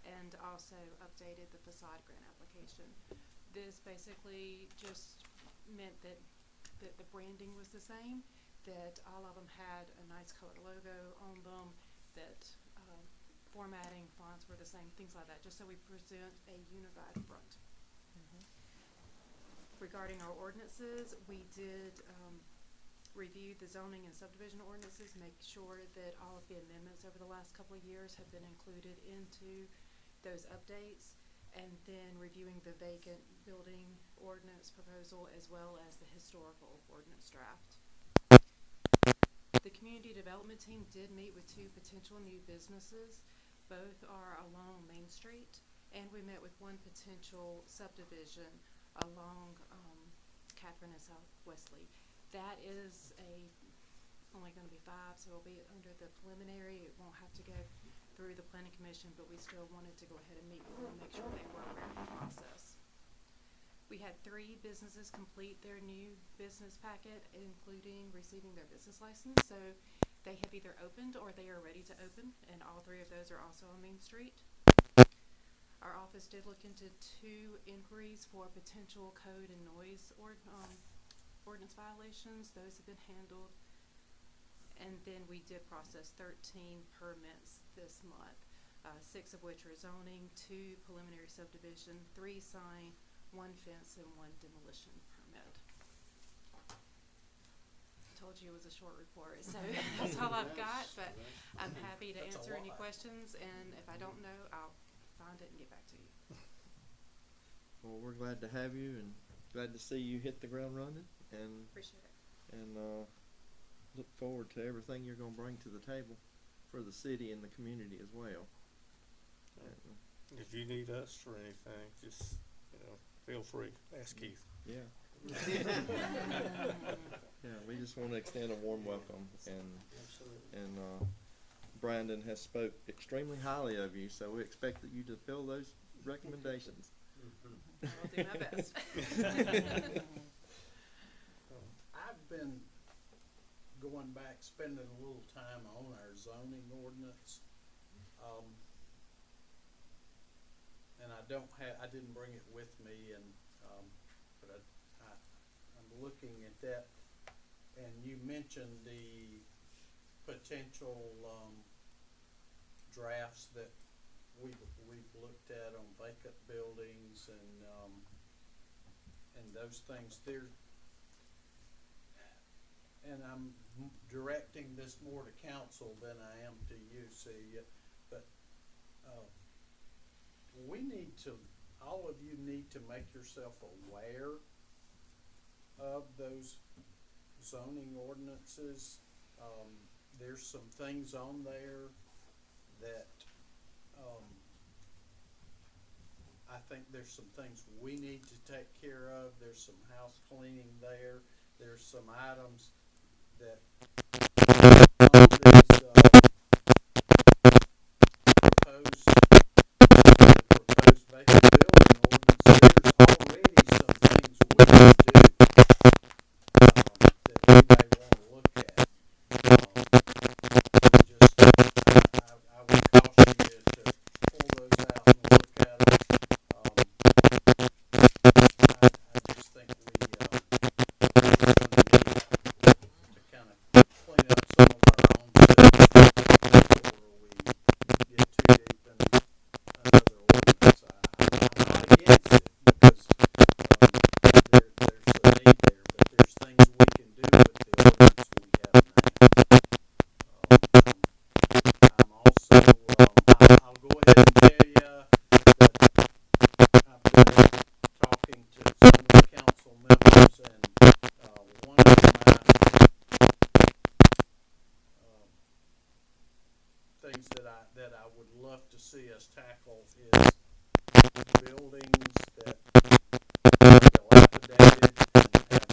and also updated the facade grant application. This basically just meant that the branding was the same, that all of them had a nice colored logo on them, that formatting, fonts were the same, things like that, just so we present a unified front. Regarding our ordinances, we did review the zoning and subdivision ordinances, make sure that all of the amendments over the last couple of years have been included into those updates, and then reviewing the vacant building ordinance proposal as well as the historical ordinance draft. The community development team did meet with two potential new businesses. Both are along Main Street, and we met with one potential subdivision along Catherine and South Wesley. That is only going to be 5, so it'll be under the preliminary. It won't have to go through the planning commission, but we still wanted to go ahead and meet with them and make sure they were aware of the process. We had 3 businesses complete their new business packet, including receiving their business license. So they have either opened or they are ready to open, and all 3 of those are also on Main Street. Our office did look into 2 inquiries for potential code and noise ordinance violations. Those have been handled. And then we did process 13 permits this month, 6 of which are zoning, 2 preliminary subdivision, 3 sign, 1 fence, and 1 demolition permit. Told you it was a short report, so that's all I've got, but I'm happy to That's a answer any lot. questions, and if I don't know, I'll find it and get back to you. Well, we're glad to have you and glad to see you hit the ground running and Appreciate it. look forward to everything you're gonna bring to the table for the city and the community as well. If you need us for anything, just, feel free, ask Keith. Yeah. Yeah, we just want to extend a warm welcome, and Brandon has spoke extremely highly of you, so we expect that you to fill those recommendations. I will do my best. I've been going back, spending a little time on our zoning ordinance. And I didn't bring it with me, but I'm looking at that, and you mentioned the potential, drafts that we've looked at on vacant buildings and those things there. And I'm directing this more to council than I am to you, see, but, all of you need to make yourself aware of those zoning ordinances. There's some things on there that, I think there's some things we need to take care of. There's some house cleaning there. There's some items that on these, proposed vacant building ordinance, there's already some things we can do, that you may wanna look at. I would caution you to pull those out and look at them. I just think we're gonna need to kind of clean up some of our own stuff before we get too deep in another ordinance. I'm not against it, because there's a need there, but there's things we can do with the ordinance we have now. I'm also, I'll go ahead and tell you that I've been talking to some of the council members, and one of my things that I would love to see us tackle is buildings that are dilapidated and have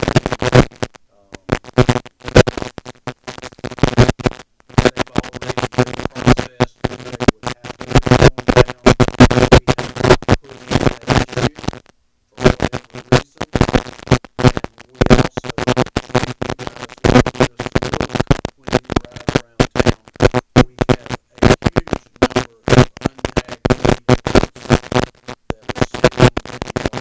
they've already been processed, but they would have to be torn down. We have not put in that issue for whatever reason. And we also, you guys know just look when you ride around town, we have a huge number of untagged vehicles that are sitting in yards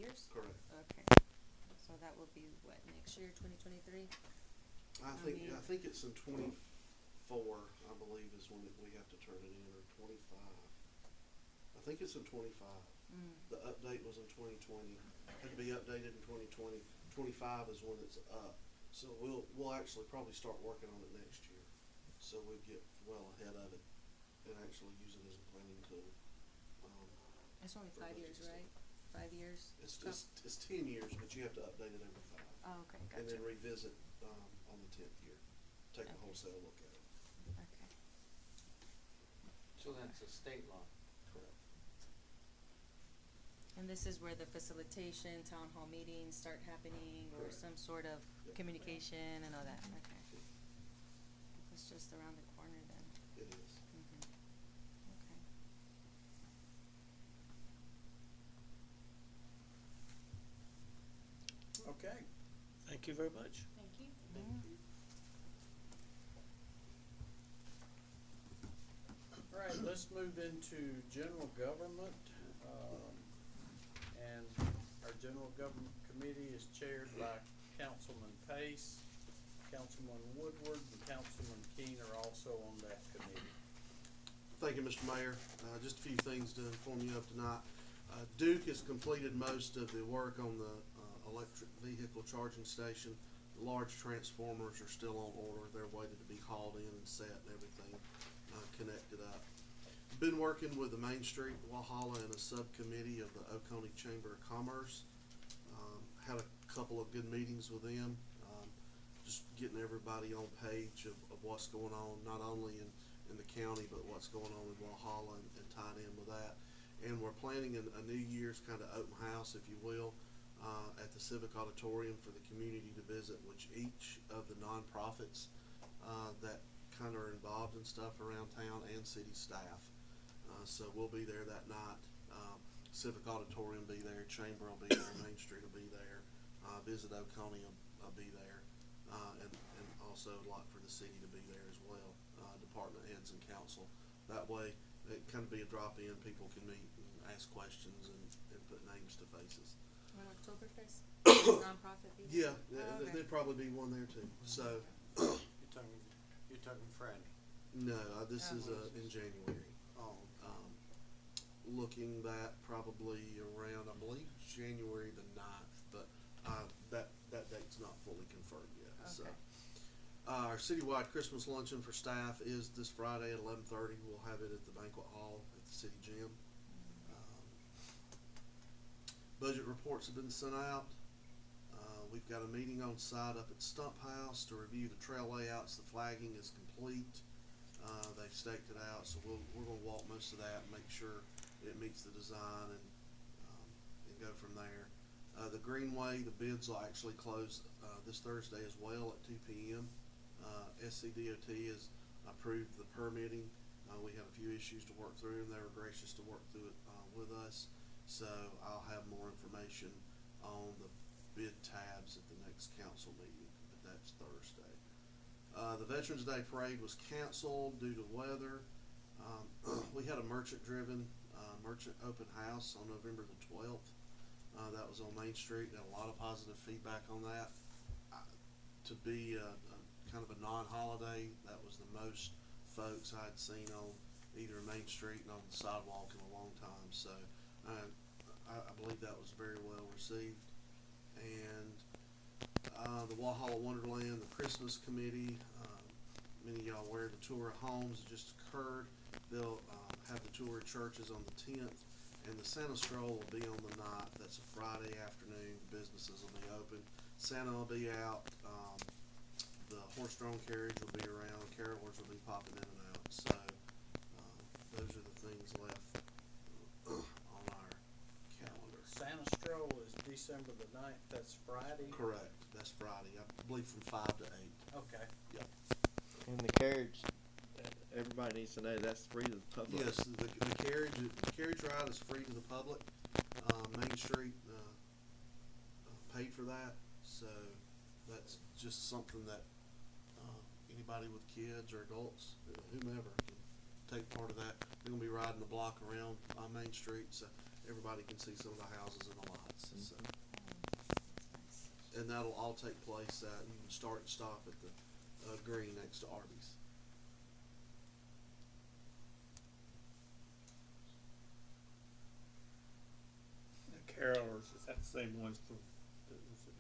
years? Correct. Okay. So that will be what, next year, 2023? I think it's in 24, I believe, is when we have to turn it in, or 25. I think it's in 25. The update was in 2020. Had to be updated in 2020. 25 is when it's up. So we'll actually probably start working on it next year. So we get well ahead of it and actually use it as a planning tool. It's only For 5 years, budget right? 5 years? It's 10 years, but you have to update it every 5. Oh, okay, And gotcha. then revisit on the 10th year. Take a Okay. wholesale look at it. Okay. So that's a state law. Correct. And this is where the facilitation, town hall meetings start happening, or Correct. some sort of Yep. communication and all that, okay. It's just around the corner then. It is. Okay. Okay. Thank you very much. Thank you. All right, let's move into general government. And our general government committee is chaired by Councilman Pace, Councilman Woodward, and Councilman Keene are also on that committee. Thank you, Mr. Mayor. Just a few things to inform you of tonight. Duke has completed most of the work on the electric vehicle charging station. The large transformers are still on order. They're waiting to be hauled in and set and everything connected up. Been working with the Main Street Walhalla and a subcommittee of the Oconee Chamber of Commerce. Had a couple of good meetings with them. Just getting everybody on page of what's going on, not only in the county, but what's going on in Walhalla and tying in with that. And we're planning a New Year's kind of open house, if you will, at the Civic Auditorium for the community to visit, which each of the nonprofits that kind of are involved in stuff around town and city staff. So we'll be there that night. Civic Auditorium will be there, Chamber will be there, Main Street will be there, Visit Oconee will be there, and also like for the city to be there as well, department heads and council. That way, it kind of be a drop-in, people can meet and ask questions and put names to faces. On Oktoberfest, nonprofit people? Yeah, Oh, okay. there'd probably be one there too. So, You're talking Friday. no, this Oh. is in January. Oh, Looking that probably around, I believe, January the 9th, but that date's not fully confirmed yet. So, Okay. our citywide Christmas luncheon for staff is this Friday at 11:30. We'll have it at the banquet hall at the city gym. Budget reports have been sent out. We've got a meeting on site up at Stump House to review the trail layouts. The flagging is complete. They've staked it out, so we're gonna walk most of that and make sure it meets the design and go from there. The Greenway, the bids will actually close this Thursday as well at 2 p.m. SCDOT has approved the permitting. We had a few issues to work through, and they were gracious to work through it with us. So I'll have more information on the bid tabs at the next council meeting, but that's Thursday. The Veterans Day Parade was canceled due to weather. We had a merchant-driven merchant open house on November the 12th. That was on Main Street. Got a lot of positive feedback on that. To be kind of a non-holiday, that was the most folks I'd seen on either Main Street and on the sidewalk in a long time. So I believe that was very well received. And the Walhalla Wonderland, the Christmas Committee, many of y'all aware the tour of homes just occurred. They'll have the tour of churches on the 10th, and the Santa Stroll will be on the 9th. That's a Friday afternoon. Businesses will be open. Santa will be out. The horse-drawn carriage will be around. Carolers will be popping in and out. So those are the things left on our calendar. Santa Stroll is December the 9th, that's Friday? Correct. That's Friday. I believe from 5 to 8. Okay. Yep. And the carriage, everybody needs to know that's free to the public. Yes, the carriage ride is free to the public. Main Street paid for that, so that's just something that anybody with kids or adults, whomever, can take part of that. We're gonna be riding the block around Main Street, so everybody can see some of the houses and the lights, so. And that'll all take place, you can start and stop at the, green next to Arby's. The carolers, is that the same ones from the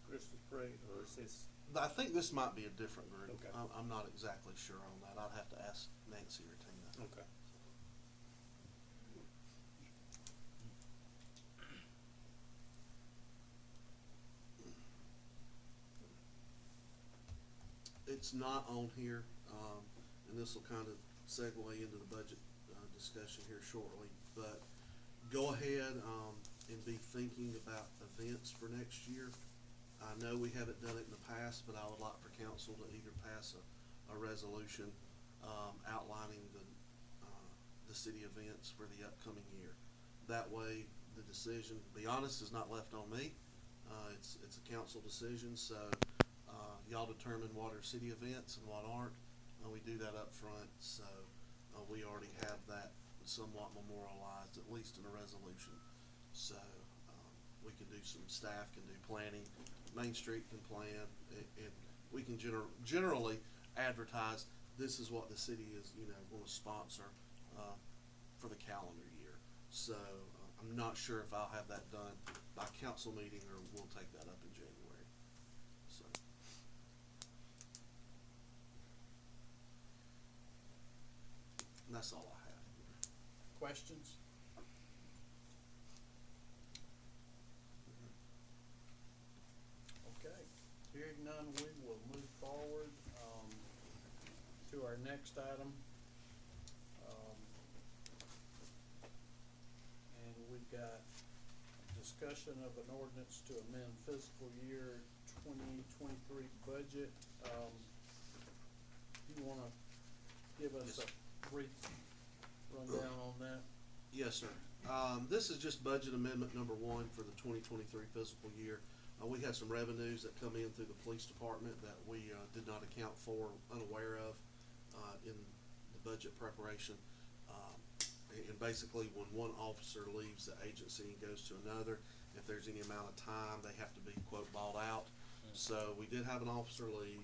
Christmas parade, or is this? I think this might be a different group. Okay. I'm not exactly sure on that. I'd have to ask Nancy or Tina. Okay. It's not on here, and this will kind of segue into the budget discussion here shortly, but go ahead and be thinking about events for next year. I know we haven't done it in the past, but I would like for council to either pass a resolution outlining the city events for the upcoming year. That way, the decision, to be honest, is not left on me. It's a council decision, so y'all determine what are city events and what aren't. We do that up front, so we already have that somewhat memorialized, at least in a resolution. So we can do some, staff can do planning, Main Street can plan, and we can generally advertise this is what the city is, going to sponsor for the calendar year. So I'm not sure if I'll have that done by council meeting or we'll take that up in January. So. And that's all I have. Questions? Okay, hearing none, we will move forward, to our next item. And we've got discussion of an ordinance to amend fiscal year 2023 budget. You wanna give us a brief rundown on that? Yes, sir. This is just budget amendment number 1 for the 2023 fiscal year. We had some revenues that come in through the police department that we did not account for, unaware of in the budget preparation. And basically, when one officer leaves the agency and goes to another, if there's any amount of time, they have to be, quote, bought out. So we did have an officer leave,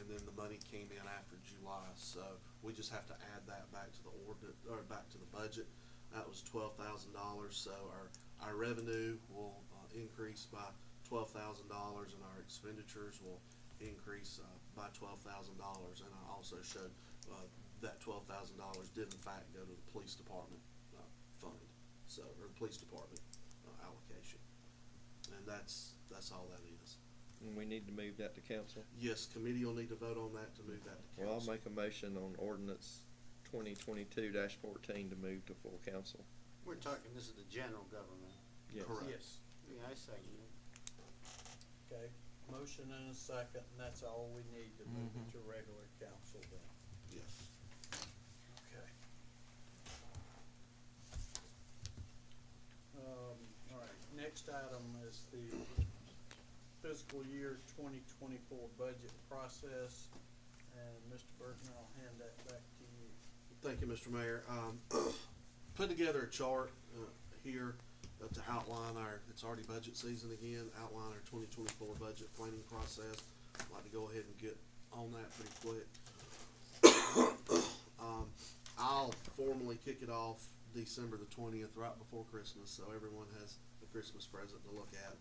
and then the money came in after July. So we just have to add that back to the ordinance, or back to the budget. That was $12,000. So our revenue will increase by $12,000, and our expenditures will increase by $12,000. And I also showed that $12,000 did in fact go to the police department fund, so, or the police department allocation, and that's all that is. And we need to move that to council. Yes, committee will need to vote on that to move that to council. Well, I'll make a motion on ordinance 2022-14 to move to full council. We're talking, this is the general government. Yes. Correct. Yes. Yeah, I second it. Okay, motion and a second, and that's all we need to move it to regular council then. Yes. Okay. All right, next item is the fiscal year 2024 budget process, and Mr. Burton, I'll hand that back to you. Thank you, Mr. Mayor. Put together a chart here to outline it's already budget season again, outline our 2024 budget planning process. I'd like to go ahead and get on that pretty quick. I'll formally kick it off December the 20th, right before Christmas, so everyone has a Christmas present to look at.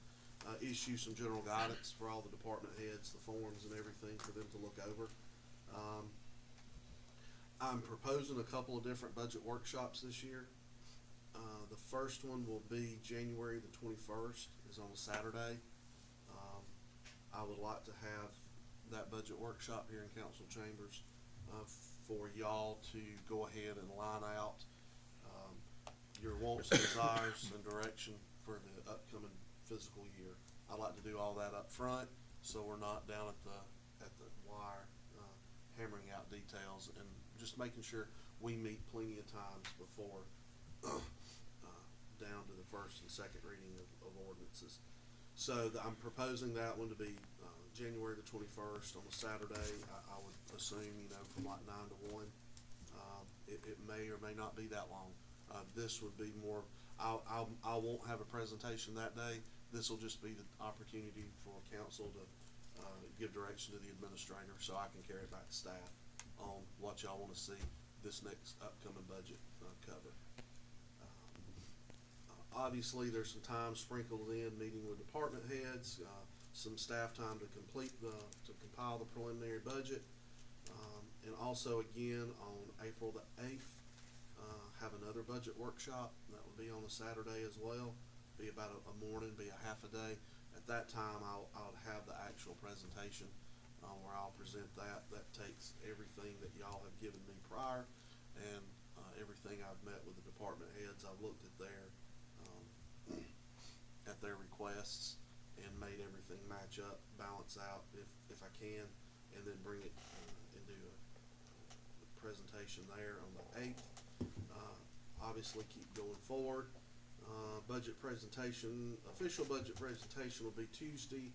Issue some general guidance for all the department heads, the forms and everything for them to look over. I'm proposing a couple of different budget workshops this year. The first one will be January the 21st, is on a Saturday. I would like to have that budget workshop here in council chambers for y'all to go ahead and line out your wants, desires, and direction for the upcoming fiscal year. I'd like to do all that up front, so we're not down at the wire hammering out details, and just making sure we meet plenty of times before down to the first and second reading of ordinances. So I'm proposing that one to be January the 21st on a Saturday. I would assume, from like 9 to 1. It may or may not be that long. This would be more, I won't have a presentation that day. This will just be the opportunity for council to, give direction to the administrator, so I can carry it back to staff on what y'all wanna see this next upcoming budget, cover. Obviously, there's some time sprinkled in, meeting with department heads, some staff time to to compile the preliminary budget. And also again, on April the 8th, have another budget workshop. That will be on a Saturday as well. Be about a morning, be a half a day. At that time, I'll have the actual presentation, where I'll present that. That takes everything that y'all have given me prior and, everything I've met with the department heads. I've looked at their requests and made everything match up, balance out if I can, and then bring it, and do a presentation there on the 8th. Obviously keep going forward. Budget presentation, official budget presentation will be Tuesday,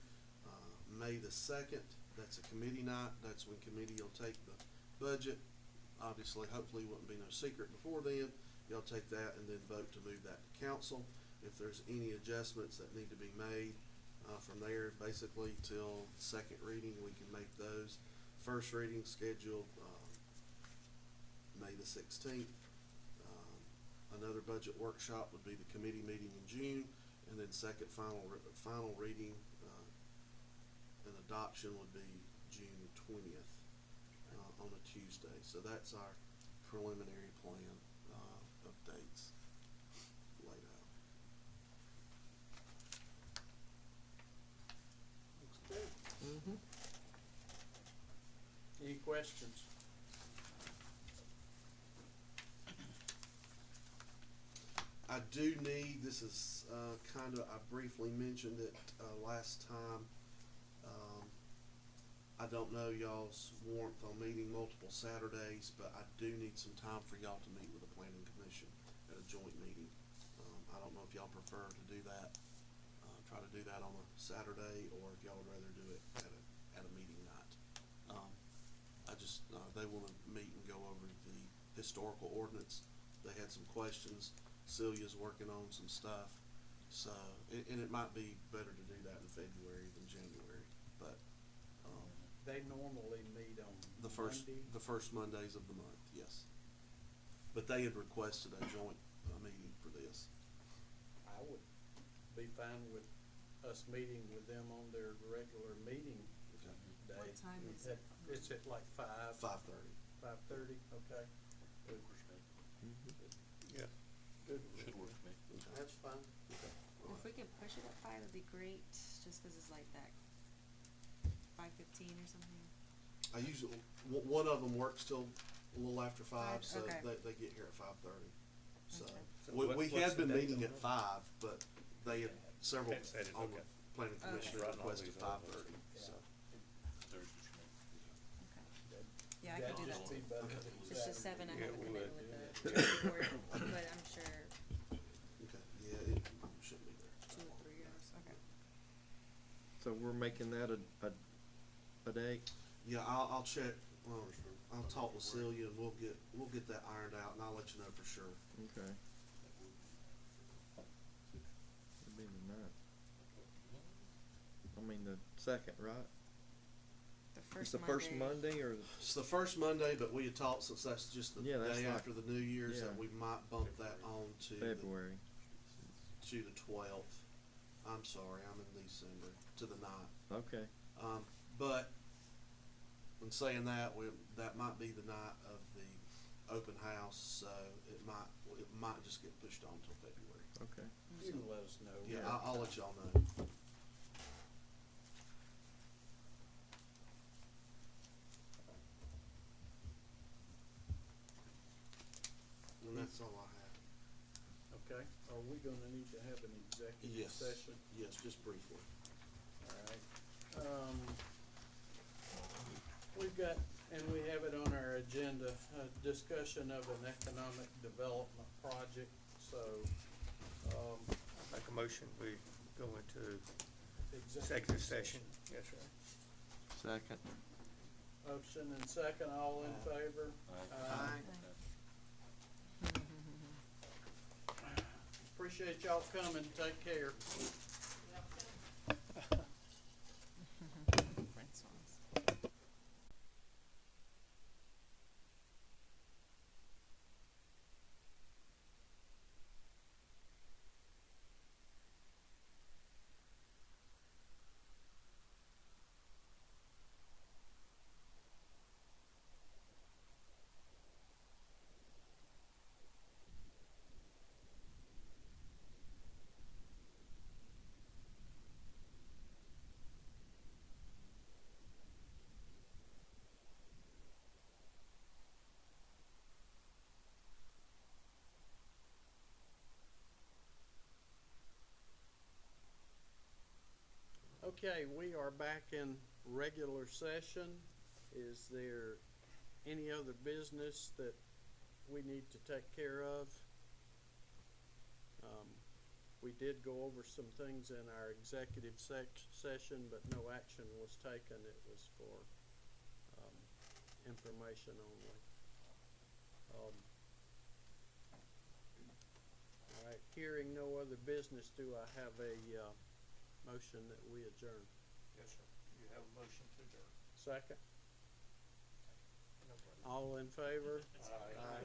May the 2nd. That's a committee night. That's when committee will take the budget. Obviously, hopefully wouldn't be no secret before then. Y'all take that and then vote to move that to council. If there's any adjustments that need to be made, from there, basically till second reading, we can make those. First reading scheduled, May the 16th. Another budget workshop would be the committee meeting in June, and then second final reading, and adoption would be June 20th, on a Tuesday. So that's our preliminary plan, of dates laid out. Looks good. Mm-hmm. Any questions? I do need, this is, I briefly mentioned it, last time. I don't know y'all's warmth on meeting multiple Saturdays, but I do need some time for y'all to meet with the planning commission at a joint meeting. I don't know if y'all prefer to do that, try to do that on a Saturday, or if y'all would rather do it at a meeting night. They wanna meet and go over the historical ordinance. They had some questions. Celia's working on some stuff, so, and it might be better to do that in February than January, but, They normally meet on the first Mondays of the month, yes. But they had requested a joint, meeting for this. I would be fine with us meeting with them on their regular meeting Okay. day. What time is At- It's at like 5:30. 5:30, okay. Good. Yeah. Good. Should work for me. That's fine. If we could push it at 5, that'd be great, just 'cause it's like that 5:15 or something. I usually, one of them works till a little after 5, so Okay. they get here at 5:30. So, Okay. So we what's had the been date meeting on at that? 5, but they had several Hadn't said it, on the okay. planning commission Okay. had requested Writing all these 5:30, so. Thursday, should make- Okay. Yeah, I could do that That'd just be too. better Okay. than If it's just 7, I Yeah, have a we commitment would. with the board, but I'm sure Okay, yeah, it shouldn't be there. 2 or 3 hours, okay. So we're making that a date? Yeah, I'll check, I'll talk with Celia and we'll get that ironed out and I'll let you know for sure. Okay. It'd be the 9th. I mean the 2nd, right? The It's first the first Monday or? It's the first Monday, but we had talked, since that's just the Yeah, that's day like- after the New Year's, yeah. that we might bump that on to February. to the 12th. I'm sorry, I'm in December, to the 9th. Okay. But in saying that, that might be the night of the open house, so it might just get pushed on till February. Okay. You can let us know. Yeah, I'll let y'all know. And that's all I have. Okay, are we gonna need to have an executive Yes, session? yes, just briefly. Alright, we've got, and we have it on our agenda, a discussion of an economic development project, so, Make a motion, we go into executive executive session. Yes, sir. Second. Motion and second, all in favor? Aye. Aye. Appreciate y'all coming. Take care. Okay, we are back in regular session. Is there any other business that we need to take care of? We did go over some things in our executive session, but no action was taken. It was for information only. All right, hearing no other business, do I have a motion that we adjourn? Yes, sir. You have a motion to adjourn. Second? All in favor? Aye. Aye.